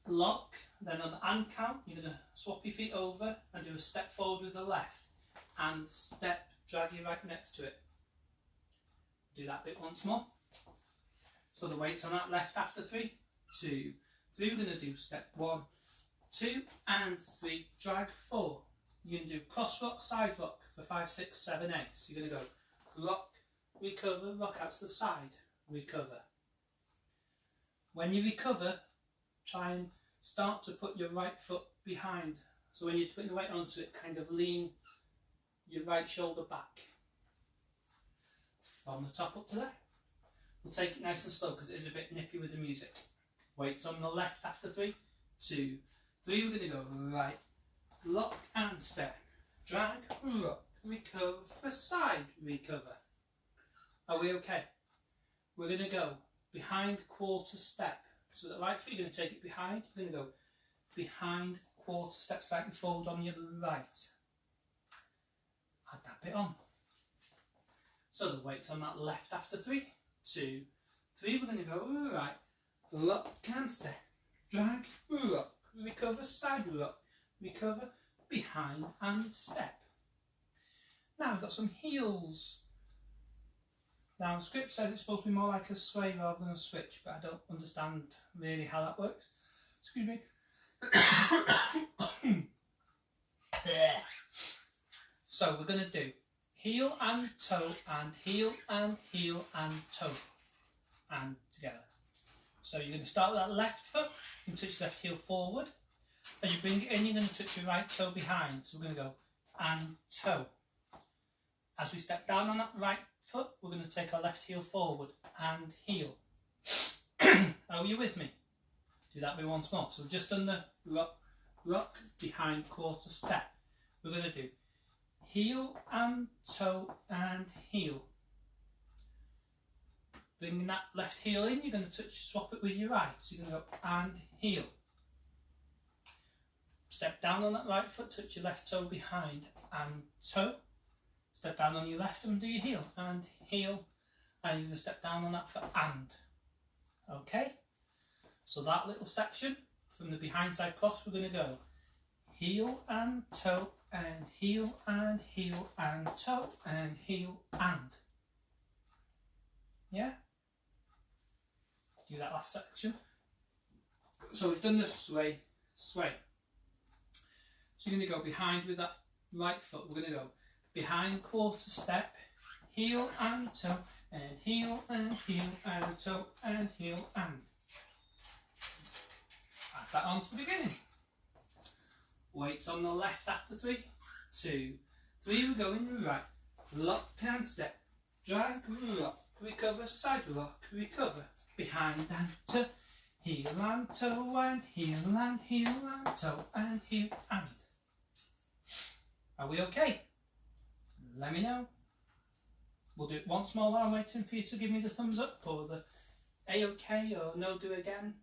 lock, then on the and count, you're going to swap your feet over and do a step forward with the left, and step, drag your right next to it. Do that bit once more. So the weight's on that left after 3, 2, 3. We're going to do step 1, 2 and 3, drag 4. You're going to do cross rock, side rock for 5, 6, 7, 8. So you're going to go rock, recover, rock out to the side, recover. When you recover, try and start to put your right foot behind. So when you're putting the weight onto it, kind of lean your right shoulder back. From the top up to there. We'll take it nice and slow because it is a bit nippy with the music. Weights on the left after 3, 2, 3. We're going to go right, lock and step, drag, rock, recover, side, recover. Are we okay? We're going to go behind quarter step. So that right foot, you're going to take it behind. You're going to go behind quarter step, slightly forward on your right. Add that bit on. So the weight's on that left after 3, 2, 3. We're going to go right, lock and step, drag, rock, recover, side rock, recover, behind and step. Now we've got some heels. Now the script says it's supposed to be more like a sway rather than a switch, but I don't understand really how that works. Excuse me. So we're going to do heel and toe and heel and heel and toe and together. So you're going to start with that left foot and touch your left heel forward. As you bring it in, you're going to touch your right toe behind. So we're going to go and toe. As we step down on that right foot, we're going to take our left heel forward and heel. Are you with me? Do that bit once more. So we've just done the rock, rock, behind quarter step. We're going to do heel and toe and heel. Bringing that left heel in, you're going to swap it with your right. So you're going to go and heel. Step down on that right foot, touch your left toe behind and toe. Step down on your left and do your heel and heel. And you're going to step down on that foot and. Okay? So that little section from the behind side cross, we're going to go heel and toe and heel and heel and toe and heel and. Yeah? Do that last section. So we've done the sway, sway. So you're going to go behind with that right foot. We're going to go behind quarter step, heel and toe, and heel and heel and toe and heel and. Add that on to the beginning. Weights on the left after 3, 2, 3. We're going right, lock and step, drag, rock, recover, side rock, recover, behind and toe, heel and toe and heel and heel and toe and heel and. Are we okay? Let me know. We'll do it once more while I'm waiting for you to give me the thumbs up or the A-OK or no do again.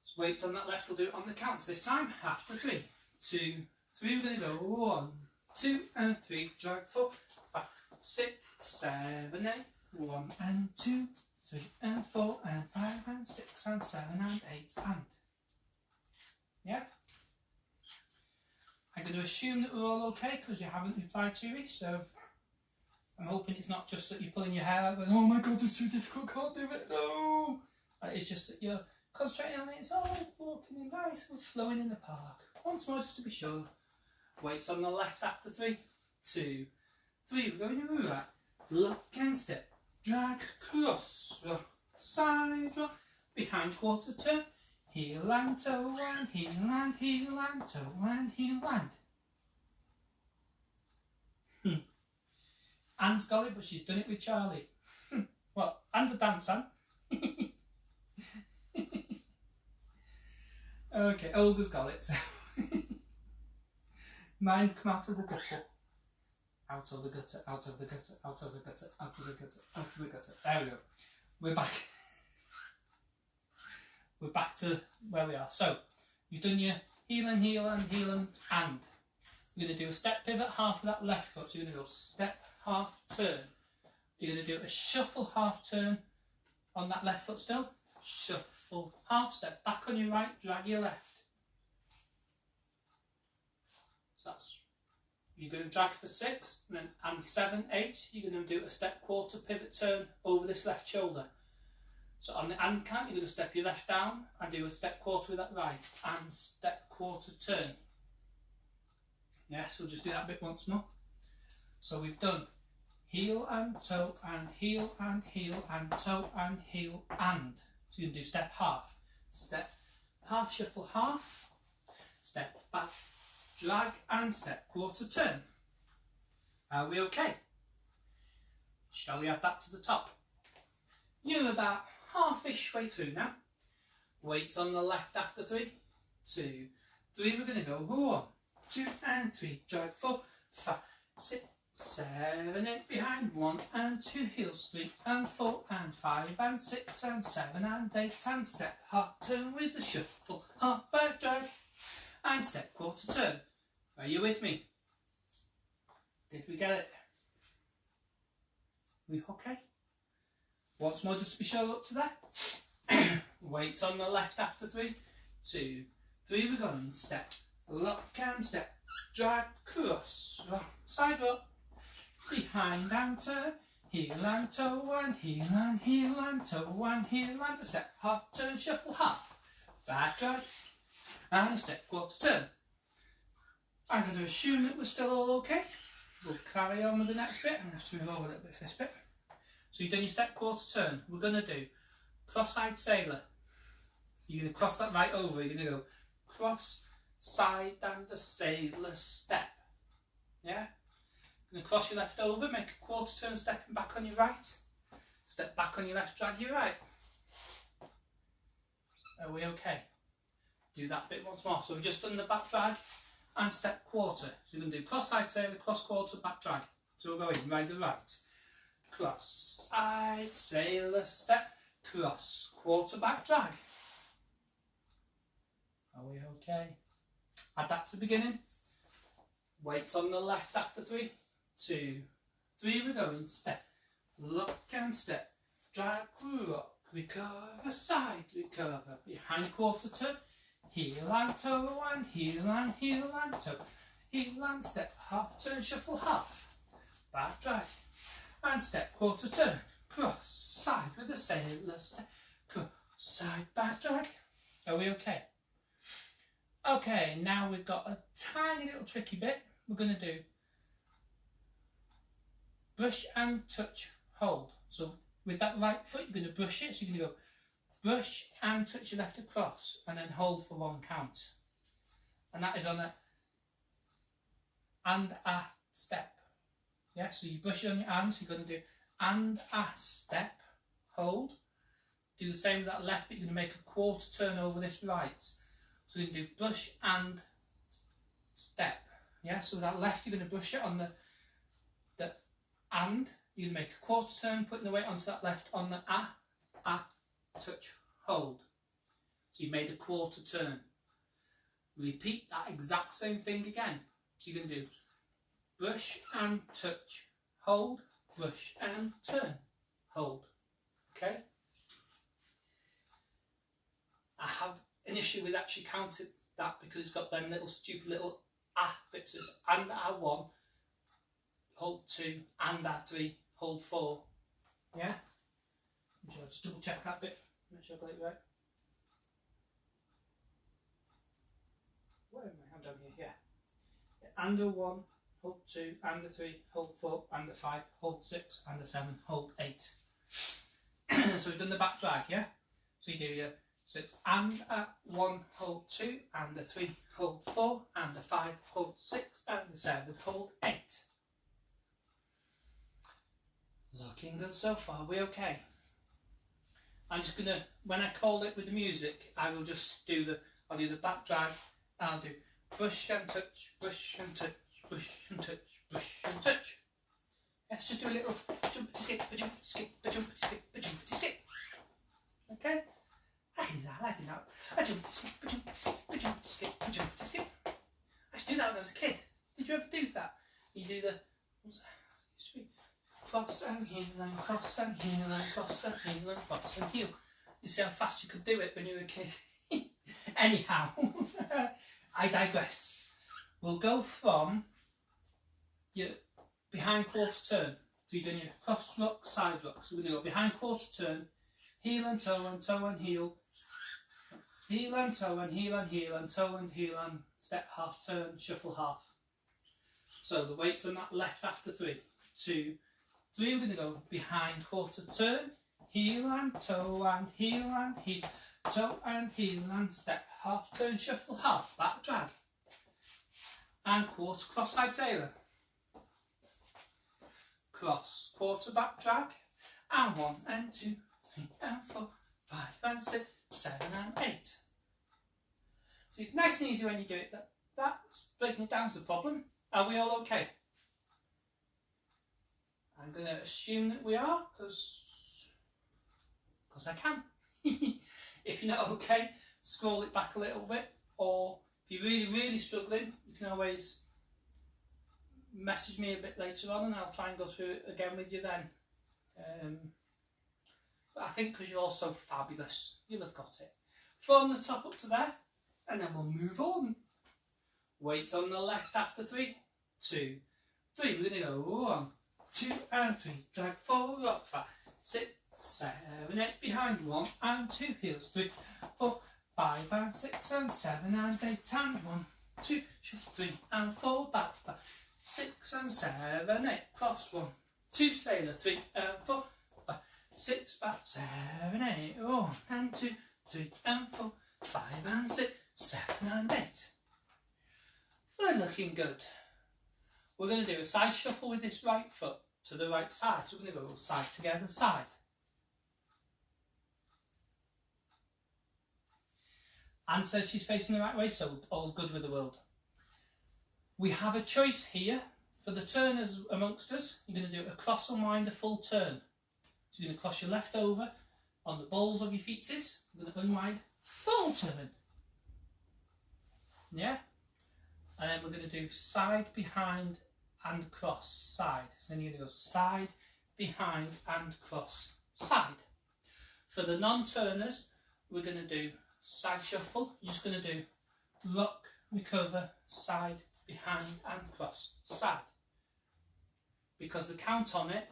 So weights on that left, we'll do it on the counts this time. After 3, 2, 3. We're going to go 1, 2 and 3. Drag 4, 5, 6, 7, 8. 1 and 2, 3 and 4 and 5 and 6 and 7 and 8 and. Yeah? I'm going to assume that we're all okay because you haven't replied to me, so I'm hoping it's not just that you're pulling your hair out going, oh my god, it's too difficult, can't do it, no! It's just that you're concentrating on it, it's all walking in nice, we're flowing in the park. Once more just to be sure. Weights on the left after 3, 2, 3. We're going to right, lock and step, drag, cross, rock, side rock, behind quarter turn, heel and toe and heel and heel and toe and heel and. Anne's got it, but she's done it with Charlie. Well, and the dance, Anne. Okay, Olga's got it. So. Mine's come out of the gutter. Out of the gutter, out of the gutter, out of the gutter, out of the gutter, out of the gutter. There we go. We're back. We're back to where we are. So, you've done your heel and heel and heel and. You're going to do a step pivot half with that left foot. So you're going to go step, half, turn. You're going to do a shuffle half turn on that left foot still. Shuffle. shuffle, half, step back on your right, drag your left. So that's, you're going to drag for 6, and 7, 8, you're going to do a step quarter pivot turn over this left shoulder. So on the and count, you're going to step your left down and do a step quarter with that right, and step quarter turn. Yeah, so we'll just do that bit once more. So we've done heel and toe and heel and heel and toe and heel and. So you can do step half, shuffle half, step back, drag and step quarter turn. Are we okay? Shall we add that to the top? You're about half-ish way through now. Weights on the left after 3, 2, 3. We're going to go 1, 2 and 3. Drag 4, 5, 6, 7, 8 behind. 1 and 2 heels. 3 and 4 and 5 and 6 and 7 and 8 and step half turn with the shuffle. Half back drag and step quarter turn. Are you with me? Did we get it? We okay? Once more just to be sure up to that. Weights on the left after 3, 2, 3. We're going step, lock and step, drag, cross, side rock, behind and turn, heel and toe and heel and heel and toe and heel and a step, half turn, shuffle half, back drag, and a step quarter turn. I'm going to assume that we're still all okay. We'll carry on with the next bit. I'm going to have to move over a little bit for this bit. So you've done your step quarter turn. We're going to do cross-side sailor. So you're going to cross that right over. You're going to go cross, side and a sailor step. Yeah? You're going to cross your left over, make a quarter turn stepping back on your right. Step back on your left, drag your right. Are we okay? Do that bit once more. So we've just done the back drag and step quarter. So you're going to do cross-side sailor, cross quarter, back drag. So we'll go in, right to right. Cross, side, sailor, step, cross, quarter, back, drag. Are we okay? Add that to the beginning. Weights on the left after 3, 2, 3. We're going step, lock and step, drag, rock, recover, side, recover, behind quarter turn, heel and toe and heel and heel and toe, heel and step, half turn, shuffle half, back drag. And step quarter turn, cross, side with a sailor step, cross, side, back drag. Are we okay? Okay, now we've got a tiny little tricky bit. We're going to do brush and touch, hold. So with that right foot, you're going to brush it. So you're going to go brush and touch your left across, and then hold for 1 count. And that is on a and a step. Yeah, so you brush it on your and, so you're going to do and a step, hold. Do the same with that left, but you're going to make a quarter turn over this right. So you're going to do brush and step. Yeah, so with that left, you're going to brush it on the and. You're going to make a quarter turn, putting the weight onto that left on the a, touch, hold. So you've made a quarter turn. Repeat that exact same thing again. So you're going to do brush and touch, hold, brush and turn, hold. Okay? I have an issue with actually counting that because it's got them little stupid little bits. It's and A1, hold 2, and A3, hold 4. Yeah? I'll just double check that bit, make sure I got it right. Where am I? I'm down here, yeah. And A1, hold 2, and a 3, hold 4, and a 5, hold 6, and a 7, hold 8. So we've done the back drag, yeah? So you do your 6, and a 1, hold 2, and a 3, hold 4, and a 5, hold 6, and a 7, hold 8. Looking good so far, we okay? I'm just gonna, when I call it with the music, I will just do I'll do the back drag, and I'll do brush and touch, brush and touch, brush and touch, brush and touch. Let's just do a little jumpity skip, a jumpity skip, a jumpity skip, a jumpity skip. Okay? I can do that, I can do that. A jumpity skip, a jumpity skip, a jumpity skip, a jumpity skip. I used to do that when I was a kid. Did you ever do that? You do the, what was that? It used to be cross and heel and cross and heel and cross and heel and cross and heel. You see how fast you could do it when you were a kid? Anyhow, I digress. We'll go from your behind quarter turn. So you're doing your cross rock, side rock. So we're going to go behind quarter turn, heel and toe and heel. Heel and toe and heel and heel and toe and heel and step half turn, shuffle half. So the weight's on that left after 3. 2, 3, we're going to go behind quarter turn, heel and heel, toe and heel and step half turn, shuffle half, back drag. And quarter cross side tailor. Cross, quarter back drag. And 1 and 2, 3 and 4, 5 and 6, 7 and 8. So it's nice and easy when you do it. That's breaking it down is the problem. Are we all okay? I'm going to assume that we are, because I can. If you're not okay, scroll it back a little bit, or if you're really, really struggling, you can always message me a bit later on and I'll try and go through it again with you then. But I think because you're all so fabulous, you'll have got it. From the top up to there, and then we'll move on. Weights on the left after 3, 2, 3. We're going to go 1, 2 and 3. Drag 4, rock 5, 6, 7, 8. Behind 1 and 2. Heels 3, 4, 5 and 6 and 7 and 8. And 1, 2, shuffle 3 and 4. Back 5, 6 and 7, 8. Cross 1, 2. Sailor 3 and 4, 5, 6. Back 7, 8. 1 and 2, 3 and 4, 5 and 6, 7 and 8. We're looking good. We're going to do a side shuffle with this right foot to the right side. So we're going to go side together, side. Anne says she's facing the right way, so all's good with the world. We have a choice here for the turners amongst us. You're going to do a cross unwind, a full turn. So you're going to cross your left over on the balls of your feetsies. You're going to unwind, full turn. Yeah? And then we're going to do side, behind and cross, side. So then you're going to go side, behind and cross, side. For the non-turners, we're going to do side shuffle. You're just going to do rock, recover, side, behind and cross, side. Because the count on it,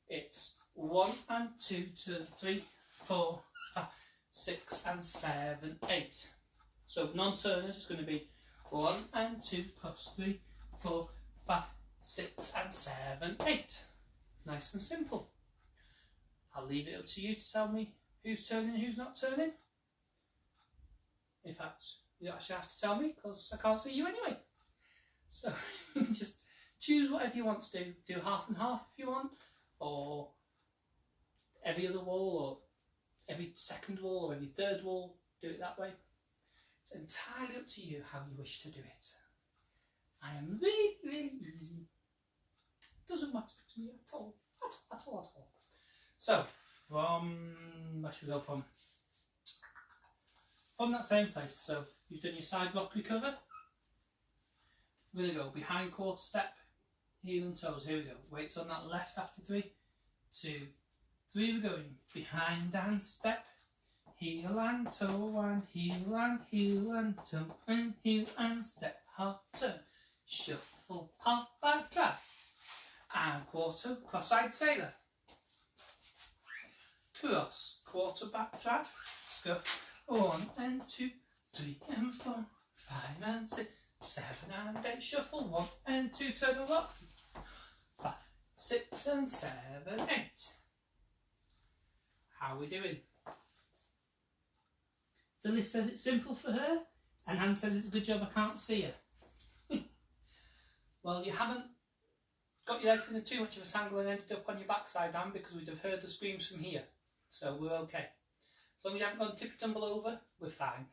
it's 1 and 2 to 3, 4, 5, 6 and 7, 8. So non-turners is going to be 1 and 2 plus 3, 4, 5, 6 and 7, 8. Nice and simple. I'll leave it up to you to tell me who's turning and who's not turning. In fact, you don't actually have to tell me because I can't see you anyway. So just choose whatever you want to do. Do half and half if you want, or every other wall, or every second wall, or every third wall. Do it that way. It's entirely up to you how you wish to do it. I am really, really easy. Doesn't matter to me at all. At all. So, where should we go from? From that same place. So, you've done your side rock recover. We're going to go behind quarter step, heel and toes. Here we go. Weights on that left after 3, 2, 3. We're going behind and step. Heel and toe and heel and heel and toe and heel and step, half turn, shuffle, half back drag, and quarter cross-side sailor. Cross, quarter back drag, scuff, 1 and 2, 3 and 4, 5 and 6, 7 and 8, shuffle, 1 and 2, turn a rock, 5, 6 and 7, 8. How are we doing? Phyllis says it's simple for her, and Anne says it's a good job I can't see her. Well, you haven't got your legs in too much of a tangle and ended up on your backside, Anne, because we'd have heard the screams from here. So we're okay. As long as you haven't gone tippy tumble over, we're fine.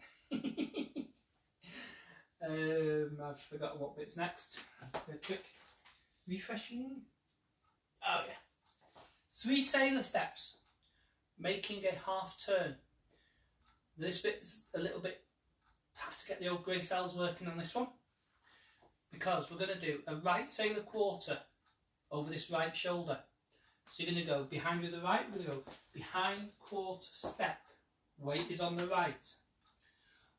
I've forgotten what bit's next. Real quick. Refreshing. Oh yeah. 3 sailor steps. Making a half turn. This bit's a little bit, have to get the old grey cells working on this one, because we're going to do a right sailor quarter over this right shoulder. So you're going to go behind with the right, we're going to go behind quarter step, weight is on the right.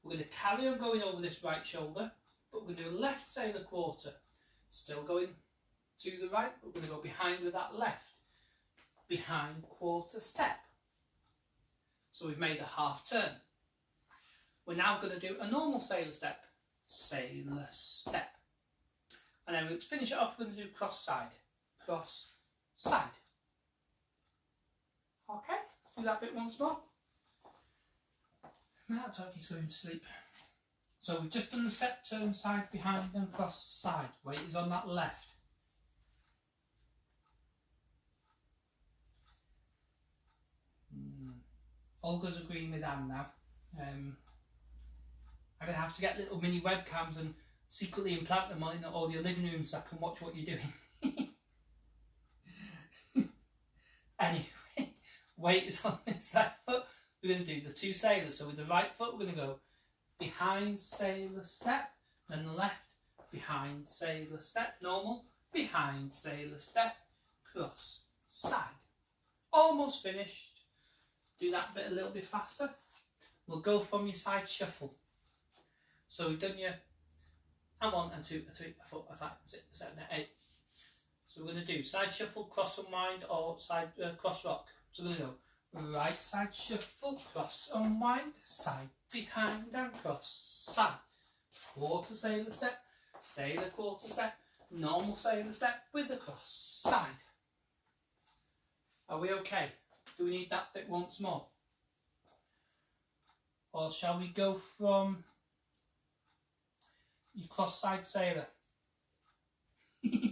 We're going to carry on going over this right shoulder, but we're going to do a left sailor quarter. Still going to the right, but we're going to go behind with that left. Behind quarter step. So we've made a half turn. We're now going to do a normal sailor step. Sailor step. And then we'll finish it off, we're going to do cross side. Cross side. Okay, let's do that bit once more. Now Turkey's going to sleep. So we've just done the step, turn side, behind and cross side. Weight is on that left. Olga's agreeing with Anne now. I'm going to have to get little mini webcams and secretly implant them in all your living rooms so I can watch what you're doing. Anyway, weight is on this left foot. We're going to do the two sailors. So with the right foot, we're going to go behind sailor step, then the left, behind sailor step, normal, behind sailor step, cross, side. Almost finished. Do that bit a little bit faster. We'll go from your side shuffle. So we've done your and 1 and 2 and 3 and 4 and 5 and 6 and 7 and 8. So we're going to do side shuffle, cross unwind, or side cross rock. So we're going to go right side shuffle, cross unwind, side behind and cross side. Quarter sailor step, sailor quarter step, normal sailor step with the cross side. Are we okay? Do we need that bit once more? Or shall we go from your cross side sailor? Yeah.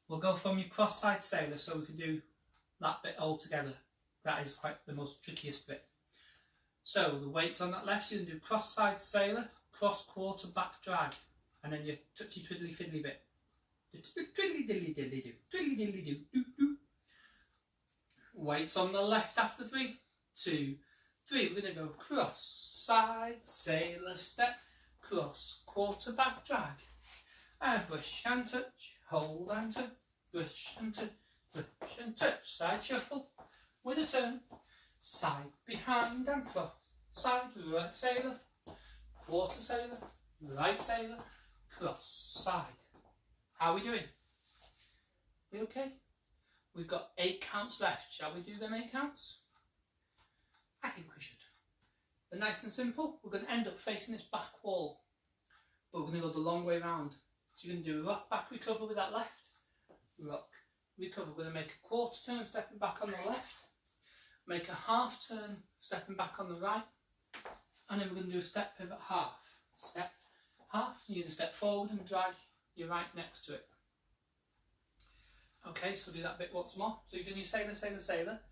We'll go from your cross side sailor so we can do that bit all together. That is quite the most trickiest bit. So the weight's on that left, you can do cross side sailor, cross quarter back drag, and then your touchy twiddly fiddly bit. Twiddly diddly diddly do, twiddly diddly do, do do. Weights on the left after 3, 2, 3. We're going to go cross side sailor step, cross quarter back drag, and brush and touch, hold and touch, brush and touch, brush and touch. Side shuffle with a turn, side behind and cross side, right sailor, quarter sailor, right sailor, cross side. How are we doing? We okay? We've got 8 counts left. Shall we do them 8 counts? I think we should. They're nice and simple. We're going to end up facing this back wall, but we're going to go the long way round. So you're going to do a rock back recover with that left. Rock recover. We're going to make a quarter turn stepping back on the left. Make a half turn stepping back on the right. And then we're going to do a step pivot half. Step half. You're going to step forward and drag your right next to it. Okay, so do that bit once more. So you're doing your sailor, sailor, sailor.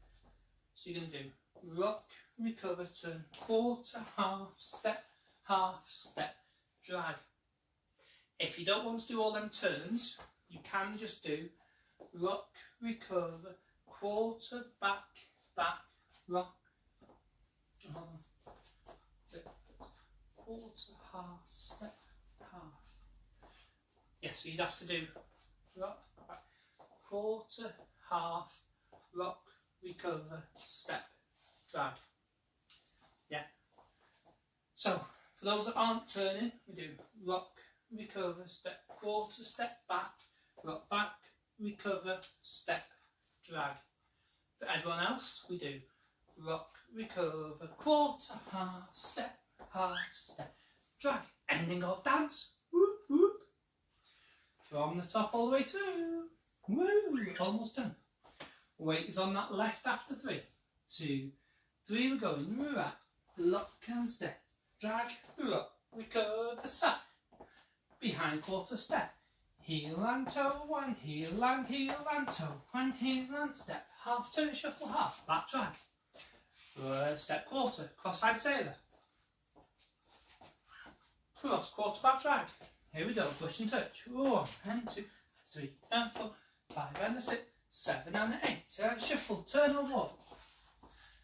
So you're going to do rock, recover, turn, quarter, half, step, drag. If you don't want to do all them turns, you can just do rock, recover, quarter, back, rock, quarter, half, step, half. Yeah, so you'd have to do rock, back, quarter, half, rock, recover, step, drag. Yeah. So, for those that aren't turning, we do rock, recover, step, quarter, step, back, rock, back, recover, step, drag. For everyone else, we do rock, recover, quarter, half, step, drag. Ending of dance. Whoop, whoop. From the top all the way through. Woo, almost done. Weight is on that left after 3, 2, 3. We're going right, lock and step, drag, rock, recover, side, behind quarter step, heel and toe, and heel and toe, and heel and step, half turn, shuffle half, back drag, step quarter, cross side sailor, cross quarter back drag. Here we go, push and touch. 1 and 2, 3 and 4, 5 and 6, 7 and 8. Shuffle, turn or walk.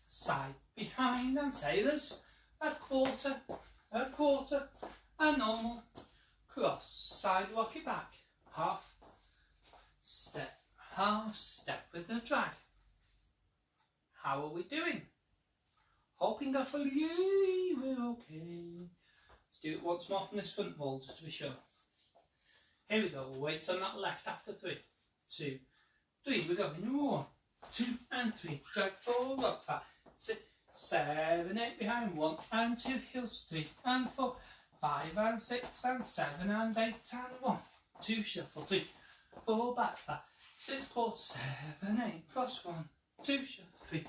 Side, behind and sailors. A quarter, a normal. Cross, side, rock it back. Half step with the drag. how are we doing? Hoping I believe we're okay. Let's do it once more from this front wall just to be sure. Here we go, weights on that left after 3, 2, 3, we're going 1, 2 and 3, drag 4, rock 5, 6, 7, 8 behind 1 and 2, heels 3 and 4, 5 and 6 and 7 and 8 and 1, 2, shuffle 3, 4 back 5, 6 quarter 7, 8, cross 1, 2, shuffle 3,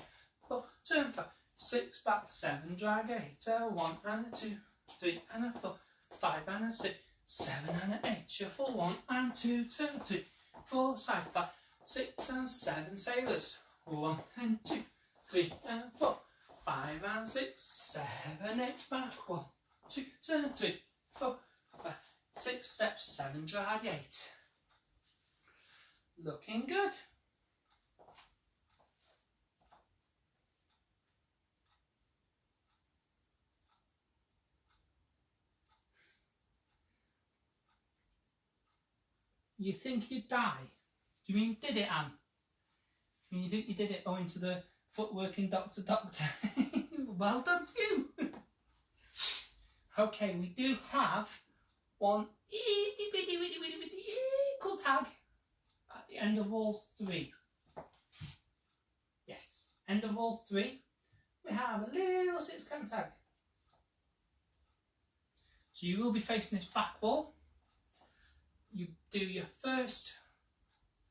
4, turn 5, 6 back 7, drag 8, a 1 and a 2, 3 and a 4, 5 and a 6, 7 and a 8, shuffle 1 and 2, turn 3, 4, side 5, 6 and 7, sailors, 1 and 2, 3 and 4, 5 and 6, 7, 8, back 1, 2, turn 3, 4, 5, 6 steps, 7, drag 8. Looking good. You think you'd die? Do you mean did it, Anne? I mean, you think you did it owing to the footworking doctor? Well done to you. Okay, we do have one itty bitty cool tag at the end of all 3. Yes, end of all 3. We have a little 6-count tag. So you will be facing this back wall. You do your first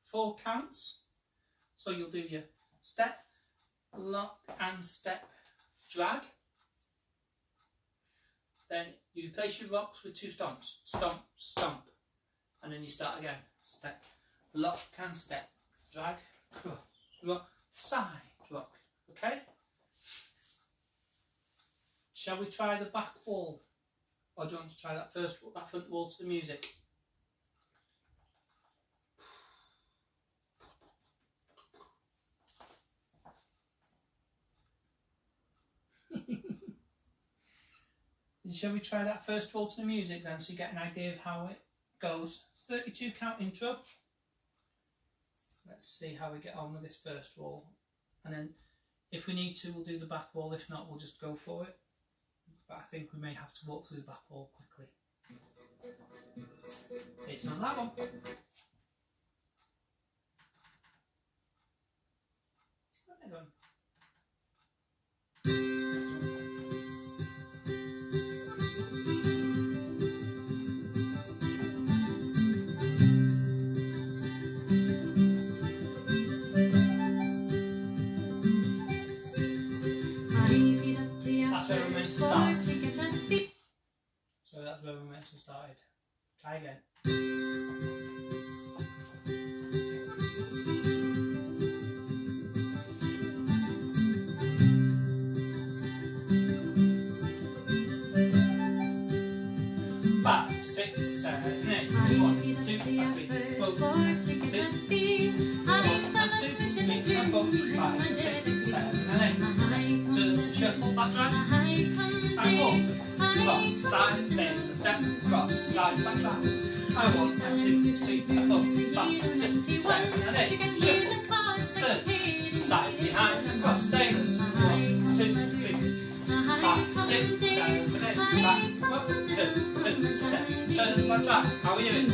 4 counts. So you'll do your step, lock and step, drag. Then you place your rocks with 2 stomps. Stomp, stomp. And then you start again. Step, lock and step, drag, cross, rock, side, rock. Okay? Shall we try the back wall? Or do you want to try that front wall to the music? Shall we try that first wall to the music then, so you get an idea of how it goes? It's 32 count intro. Let's see how we get on with this first wall. And then if we need to, we'll do the back wall. If not, we'll just go for it. But I think we may have to walk through the back wall quickly. It's not that one. Where am I going? That's where we're meant to start. So that's where we're meant to start. Try again. Five, 6, 7, 8. 1, 2, 3, 4, 5, 6, 1, 2, 3, 4, 5, 6, 7, and 8. To shuffle back drag. And water. Cross, side, same, step, cross, side, back drag. And 1, and 2, 3, 4, 5, 6, 7, and 8. Shuffle, turn, side, behind, and cross, sailors. 1, 2, 3, 5, 6, 7, 8. Back, 1, 2, 7, turn, back drag. How are we doing?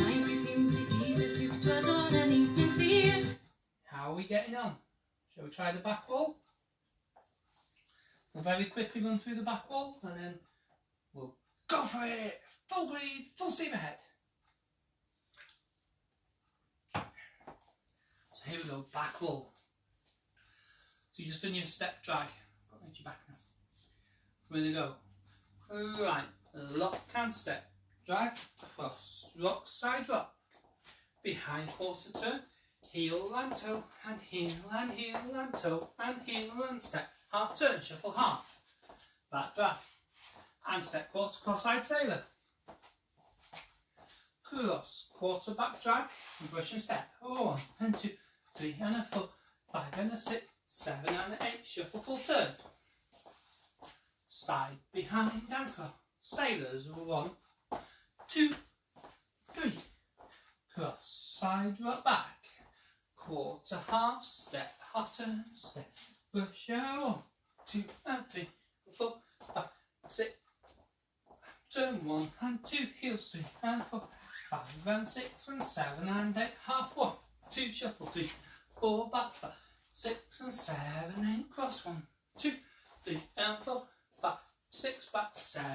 How are we getting on? Shall we try the back wall? We'll very quickly run through the back wall and then we'll go for it! Full bleed, full steam ahead. So here we go, back wall. So you just done your step drag. Got to make you back now. We're going to go right, lock and step, drag, cross, rock, side rock, behind quarter turn, heel and toe, and heel and heel and toe, and heel and step, half turn, shuffle half, back drag, and step quarter, cross side sailor, cross, quarter back drag, and brush and step, 1 and 2, 3 and a 4, 5 and a 6, 7 and an 8, shuffle full turn, side, behind and cross, sailors, 1, 2, 3, cross, side, rock back, quarter, half, step, half turn, step, Push out. 1, 2 and 3, 4, 5, 6. Turn 1 and 2, heels 3 and 4, 5 and 6 and 7 and 8, half 1, 2, shuffle 3, 4, back 5, 6 and 7, 8, cross 1, 2, 3 and 4, 5, 6, back 7,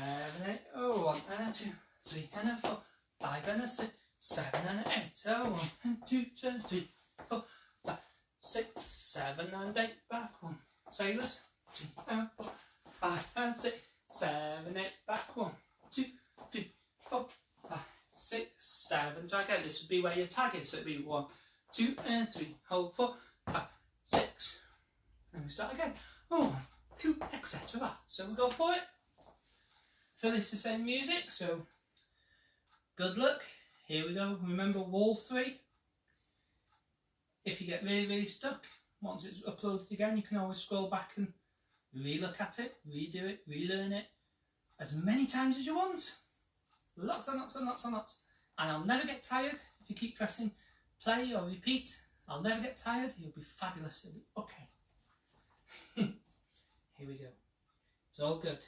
8, oh 1 and a 2, 3 and a 4, 5 and a 6, 7 and a 8, oh 1 and 2, turn 3, 4, 5, 6, 7 and 8, back 1, sailors, 3 and 4, 5 and 6, 7, 8, back 1, 2, 3, 4, 5, 6, 7. Try again. This would be where your tag is. So it'd be 1, 2 and 3. Hold 4, 5, 6. Then we start again. 1, 2, etc. So we'll go for it. Finish the same music. So good luck. Here we go. Remember wall 3. If you get really stuck, once it's uploaded again, you can always scroll back and re-look at it, redo it, relearn it as many times as you want. Lots and lots and lots and lots. And I'll never get tired if you keep pressing play or repeat. I'll never get tired. You'll be fabulous. It'll be okay. Here we go. It's all good.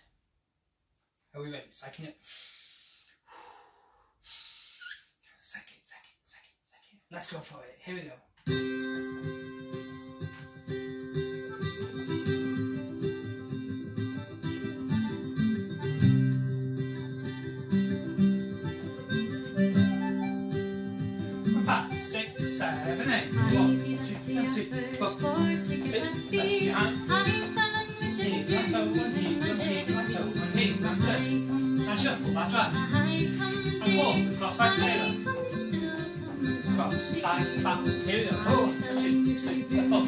Are we ready? Psyching it. Psych it. Let's go for it. Here we go. And shuffle, that's right. And pause, cross side sailor. Cross side, back. Here we go. 1, 2, 3, 4,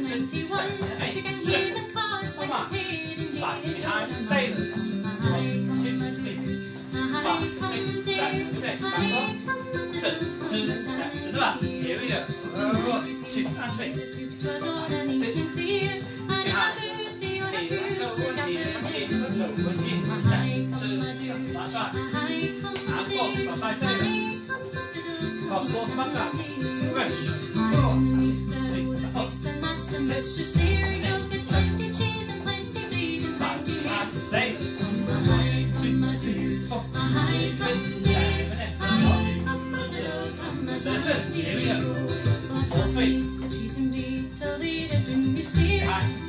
6, 7, 8. Shuffle. Come on. Side behind sailors. 1, 2, 3, 5, 6, 7, 8. Back on. Turn, step to the back. Here we go. 1, 2 and 3. 6, behind. Side sailor. Cross forward to back track. Ready. 4, 3, 4, 6, 7, 8. Side behind the sailors. 1, 2, 3, 4, 6, 7, 8. To the fifth. Here we go. 4, 3. Behind.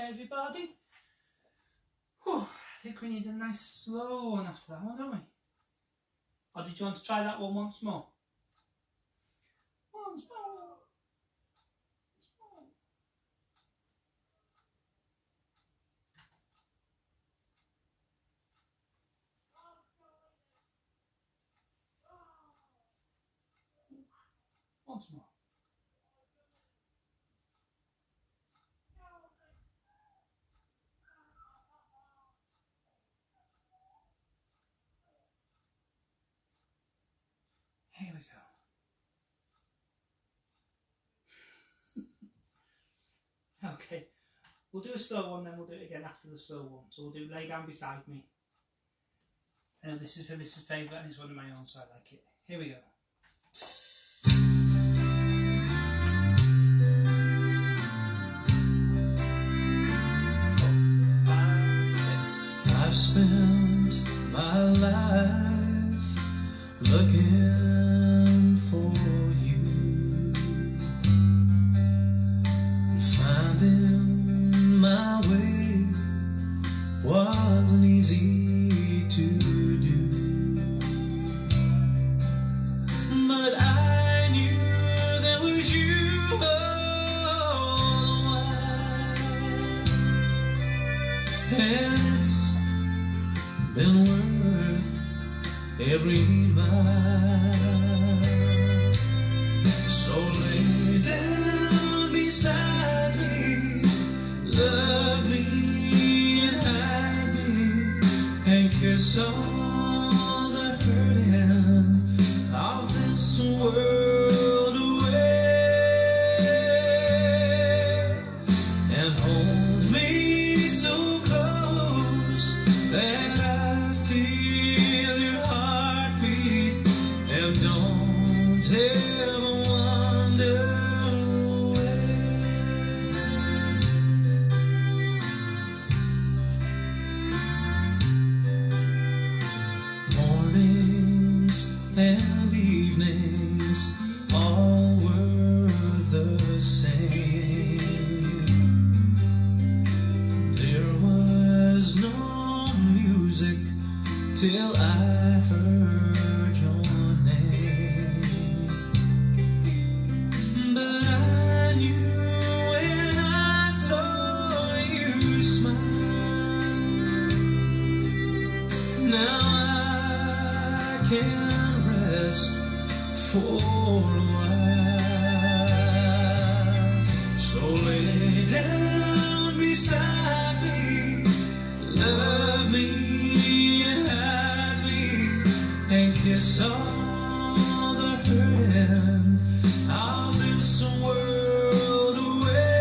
everybody. Whew, I think we need a nice slow one after that one, don't we? Or did you want to try that one once more? Once more. Once more. Here we go. Okay, we'll do a slow one, then we'll do it again after the slow one. So we'll do Lay Down Beside Me. I know this is Phyllis's favourite and it's one of my own, so I like it. Here we go. I've spent my life looking for you, and finding my way wasn't easy to do, but I knew there was you all the while, and it's been worth every mile. So lay down beside me, love me and hide me, and kiss all the hurting of this world away, and hold me so close that I feel your heartbeat, and don't ever wander away. Mornings and evenings all were the same. There was no music till I heard your name, but I knew when I saw you smile. Now I can rest for a while. So lay down beside me, love me and hide me, and kiss all the hurting of this world away,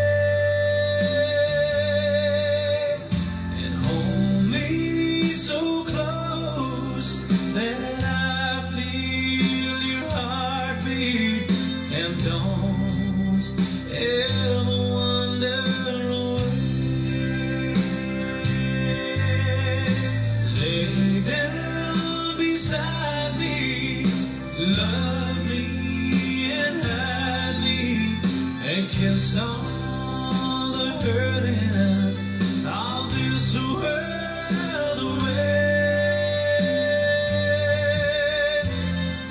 and hold me so close that I feel your heartbeat, and don't ever wander away. Lay down beside me, love me and hide me, and kiss all the hurting of this world away.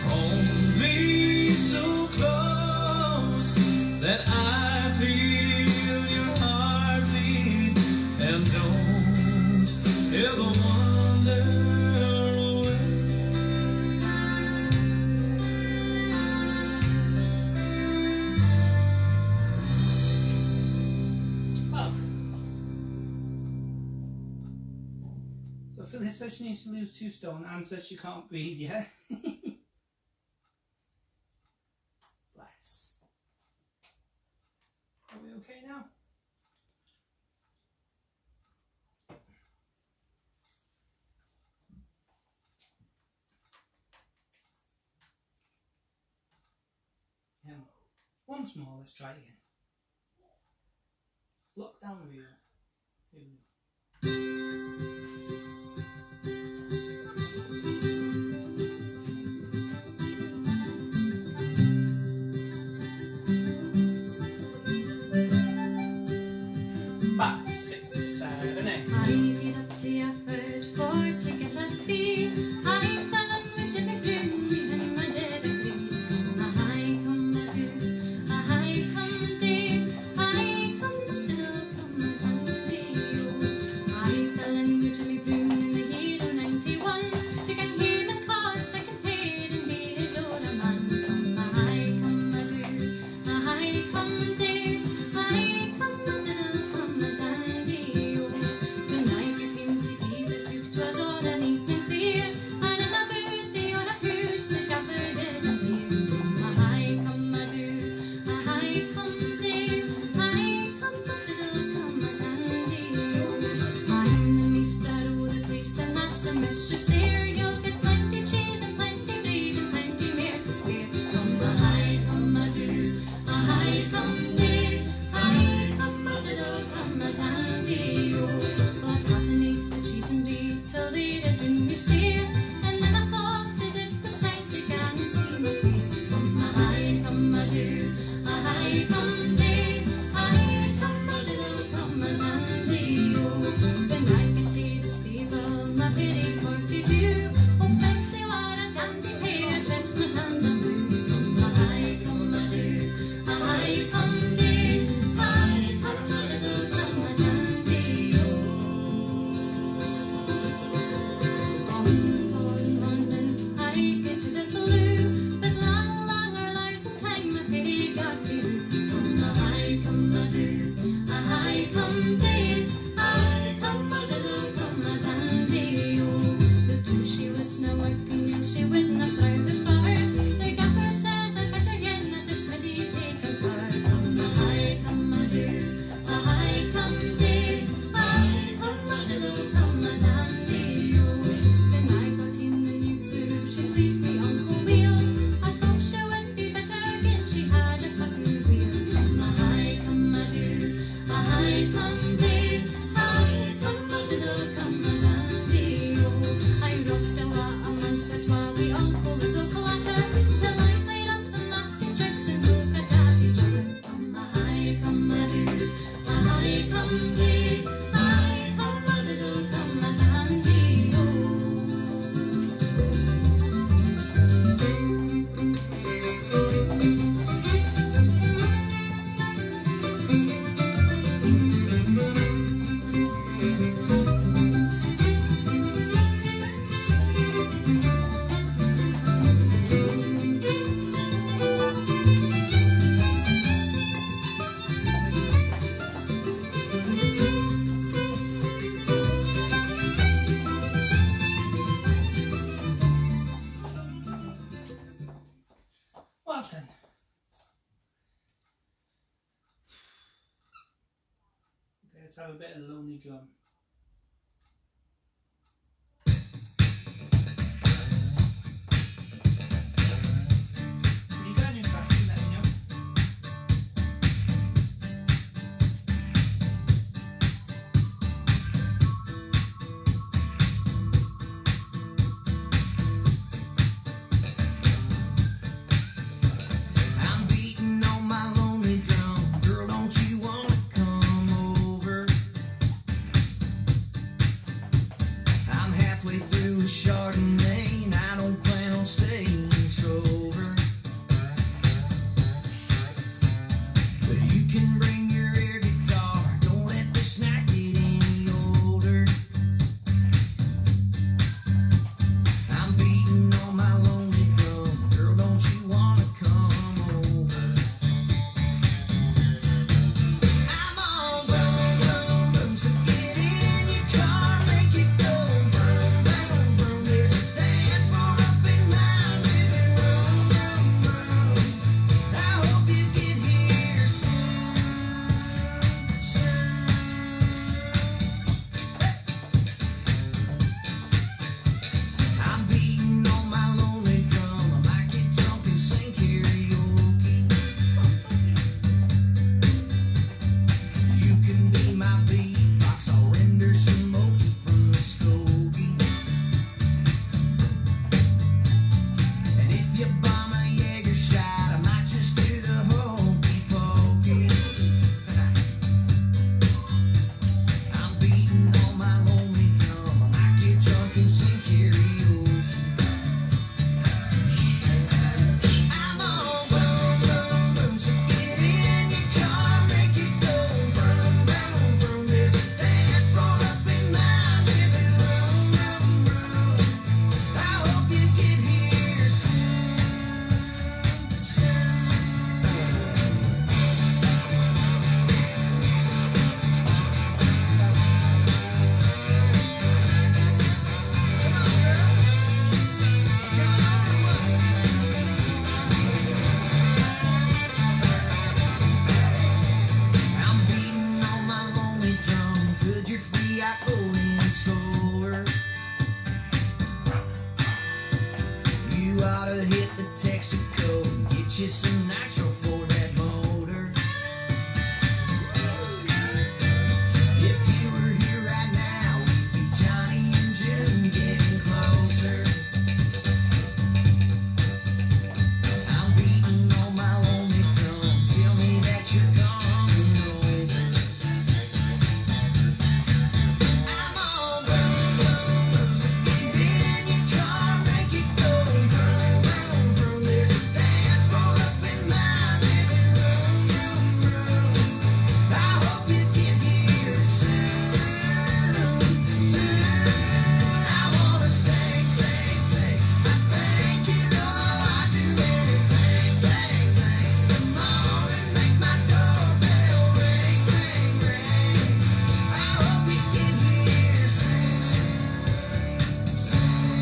Hold me so close that I feel your heartbeat, and don't ever wander away. Well, so Phyllis says she needs to lose 2 stone. Anne says she can't breathe yet. Bless. Are we okay now? Yeah. Once more, let's try it again. Lock down the wheel. Here we go. Five, 6, 7, 8. I get up till jag förd for ticket att fly. I fallen med känner grym i hemma där det blir. Ahaj kommer du, ahaj kommer det, ahaj kommer du, kommer aldrig. start then. Okay, let's have a bit of lonely drum. When you go any faster, let me know. I'm beating on my lonely drum. Girl, don't you wanna come over? I'm halfway through a Chardonnay, and I don't plan on staying sober. But you can bring your air guitar. Don't let this night get any older. I'm beating on my lonely drum. Girl, don't you wanna come over? I'm on boom, boom, boom. So get in your car, make it go vroom, vroom, vroom. There's a dance floor up in my living room, room, room. I hope you get here soon, soon. I'm beating on my lonely drum. I might get drunk and sing karaoke. You can be my beatbox. I'll render some smoky from the Skokie. And if you bomb a Jaeger shot, I might just do the hokey pokey. I'm beating on my lonely drum. I might get drunk and sing karaoke. I'm on boom, boom, boom. So get in your car, make it go vroom, vroom, vroom. There's a dance floor up in my living room, room, room. I hope you get here soon, soon. Come on, girl. Come on, what? I'm beating on my lonely drum. Could you're free, I go in slower. You ought to hit the Texaco and get you some nitro for that motor. If you were here right now, we'd be Johnny and June getting closer. I'm beating on my lonely drum. Tell me that you're coming over. I'm on boom, boom, boom. So get in your car, make it go vroom, vroom, vroom. There's a dance floor up in my living room, room, room. I hope you get here soon, soon. I wanna sing, sing, sing. I think you know I do anything, thing, thing. Come on and make my doorbell ring, ring, ring. I hope you get here soon, soon, soon.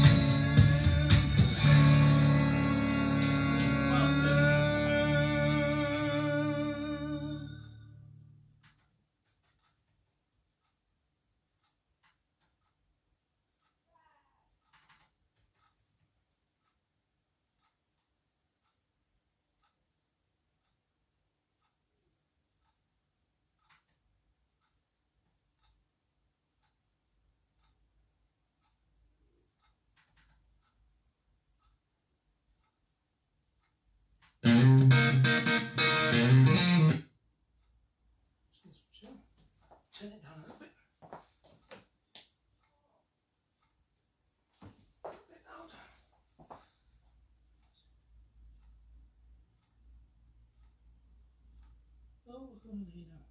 Turn it down a little bit. A bit louder. Oh, what's going on here now?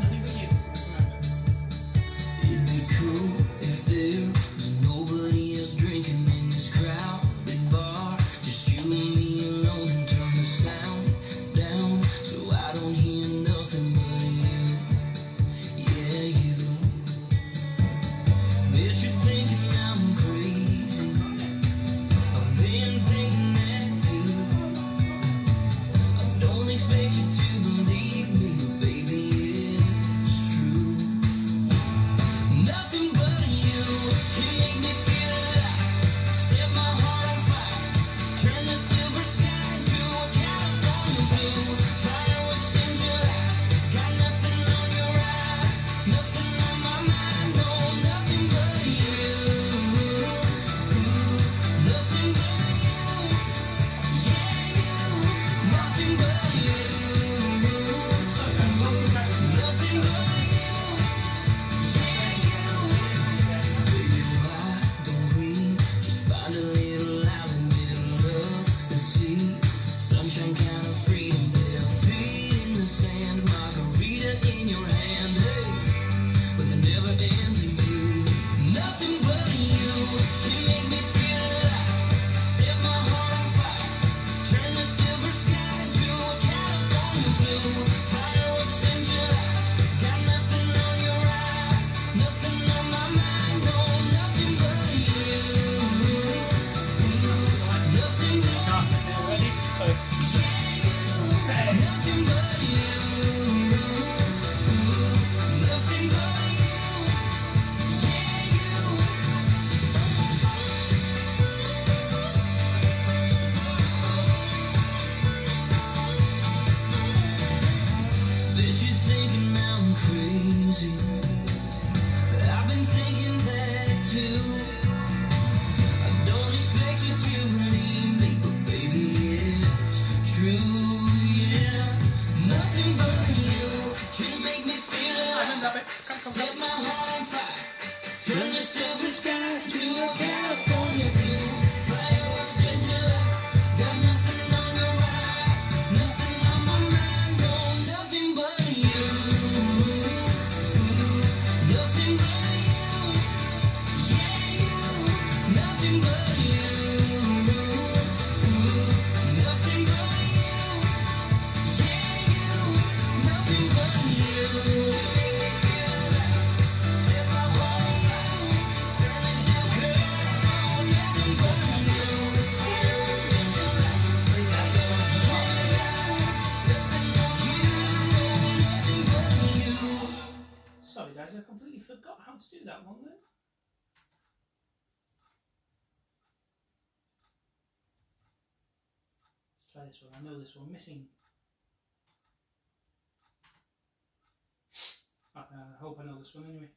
Nothing but you. It'd be cool if there was nobody else drinking in this crowded bar. Just you and me alone, and turn the sound down so I don't hear nothing but you. Bet you're thinking I'm crazy. I've been thinking that too. I don't expect you to believe me, but baby, it's true, yeah. Nothing but you can make me feel alive. Set my heart on fire. Turn the silver skies to a California blue. Fireworks in July. Got nothing on your eyes. Nothing on my mind. No, nothing but you. Nothing but you. Yeah, you. Nothing but you. Nothing but you. Yeah, you. Nothing but you. Set my heart on you. Girl, nothing but you. Sorry guys, I completely forgot how to do that one then. Let's try this one. I know this one missing. I hope I know this one anyway.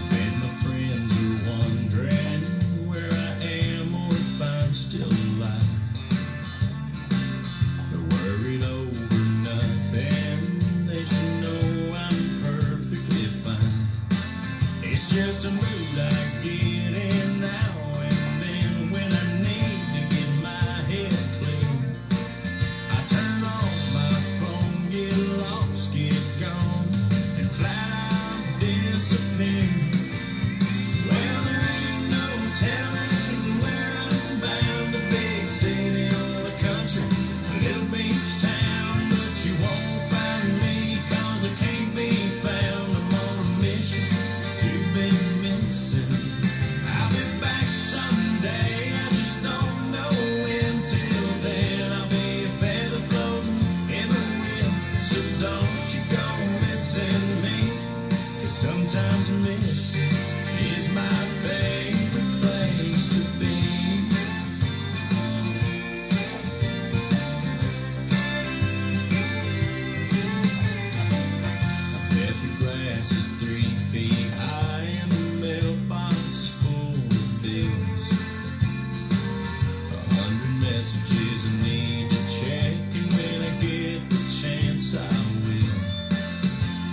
And my friends are wondering where I am or if I'm still alive. They're worried over nothing. They should know I'm perfectly fine. It's just a mood I get in now and then when I need to get my head clean. I turn off my phone, get lost, get gone, and flat out disappear. Well, there ain't no telling where I'm bound, a big city or the country, a little beach town, but you won't find me 'cause I can't be found. I'm on a mission to be missing. I'll be back someday, I just don't know when. Till then I'll be a feather floating in the wind. So don't you go missing me, 'cause sometimes missing is my favorite place to be. I bet the grass is 3 feet high and the mailbox is full of bills. 100 messages I need to check, and when I get the chance I will.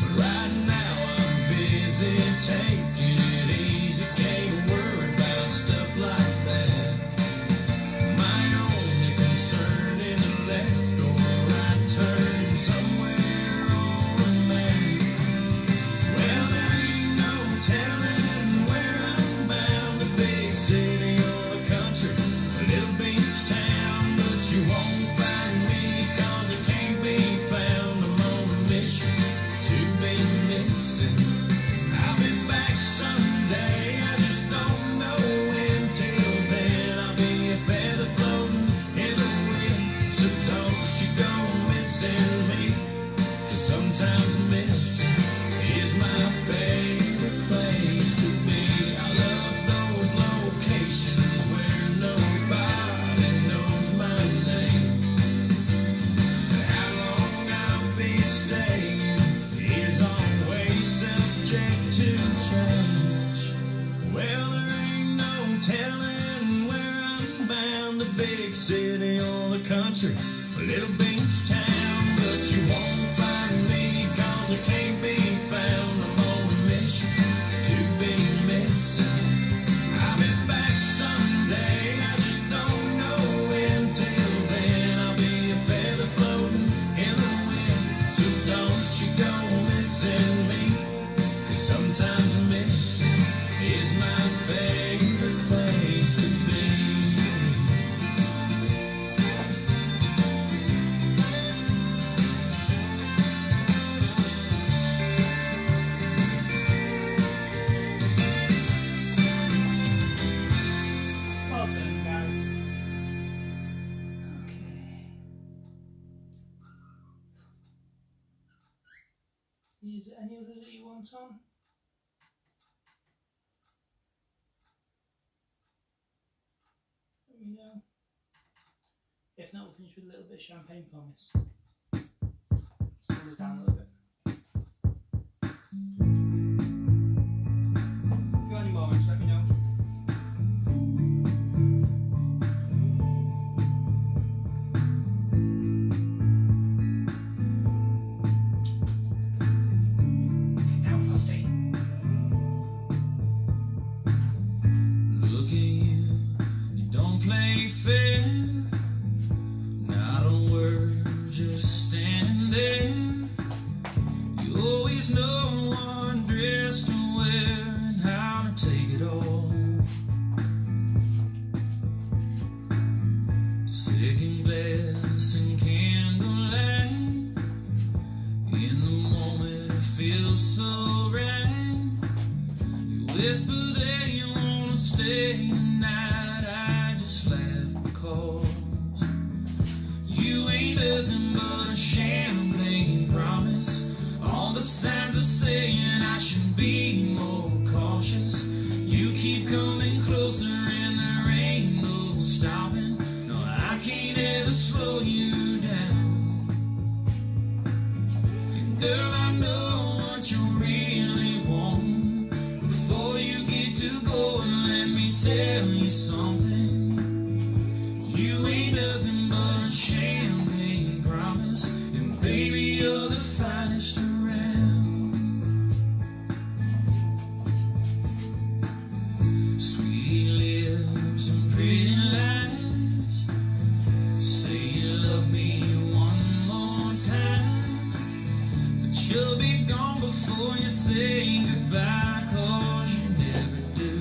But right now I'm busy taking it easy, can't worry about stuff like that. My only concern is a left or a right turn somewhere on a map. Well, there ain't no telling where I'm bound, a big city or the country, a little beach town, but you won't find me 'cause I can't be found. I'm on a mission to be missing. I'll be back someday, I just don't know when. Till then I'll be a feather floating in the wind. So don't you go missing me, 'cause sometimes missing is my favorite place to be. I love those locations where nobody knows my name. And how long I'll be staying is always subject to change. Well, there ain't no telling where I'm bound, a big city or the country, a little beach town, but you won't find me 'cause I can't be found. I'm on a mission to be missing. I'll be back someday, I just don't know when. Till then I'll be a feather floating in the wind. So don't you go missing me, 'cause sometimes missing is my favorite place to be. Is there any others that you want on? Let me know. If not, we'll finish with a little bit of champagne promise. Let's cool it down a little bit. If you want any more, just let me know. Look at you, you don't play fair. Not a word, just standing there. You always know what dress to wear and how to take it all. Second glass and candlelight. In the moment it feels so right. You whisper that you wanna stay tonight. I just laugh because you ain't nothing but a champagne promise. All the signs are saying I should be more cautious. You keep coming closer and there ain't no stopping. No, I can't ever slow you down. And girl, I know what you really want. Before you get to going, let me tell you something. You ain't nothing but a champagne promise. And baby, you're the finest around. Sweet lips and pretty lies. Say you love me one more time. But you'll be gone before you say goodbye, 'cause you never do.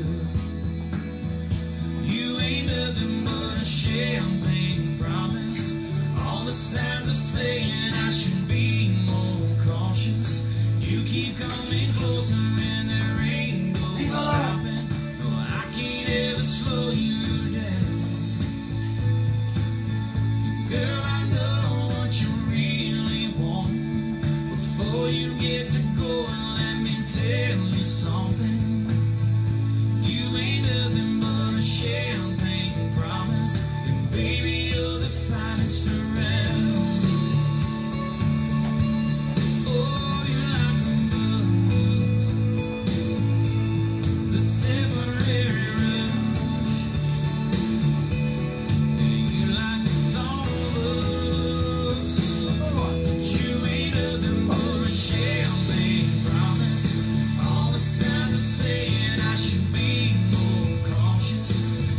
You ain't nothing but a champagne promise. All the signs are saying I should be more cautious. You keep coming closer and there ain't no stopping. No, I can't ever slow you down. Girl, I know what you really want. Before you get to going, let me tell you something. You ain't nothing but a champagne promise. And baby, you're the finest around. Oh, you're like a buzz, the temporary rush. And you like the thought of us. But you ain't nothing but a champagne promise. All the signs are saying I should be more cautious.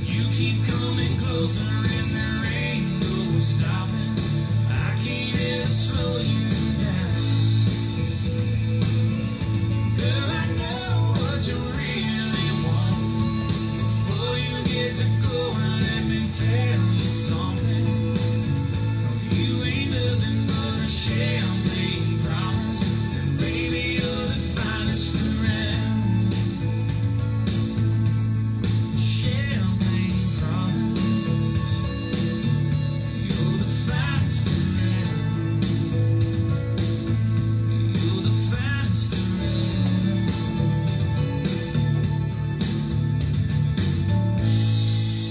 You keep coming closer and there ain't no stopping. I can't ever slow you down. Girl, I know what you really want. Before you get to going, let me tell you something. You ain't nothing but a champagne promise. And baby, you're the finest around. Champagne promise. You're the finest around. You're the finest around.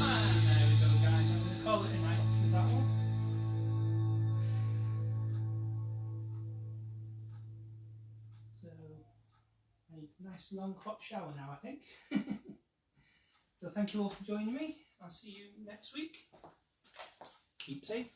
And there we go, guys. I'm going to call it a night with that one. So, I need a nice long hot shower now, I think. So, thank you all for joining me. I'll see you next week. Keep safe.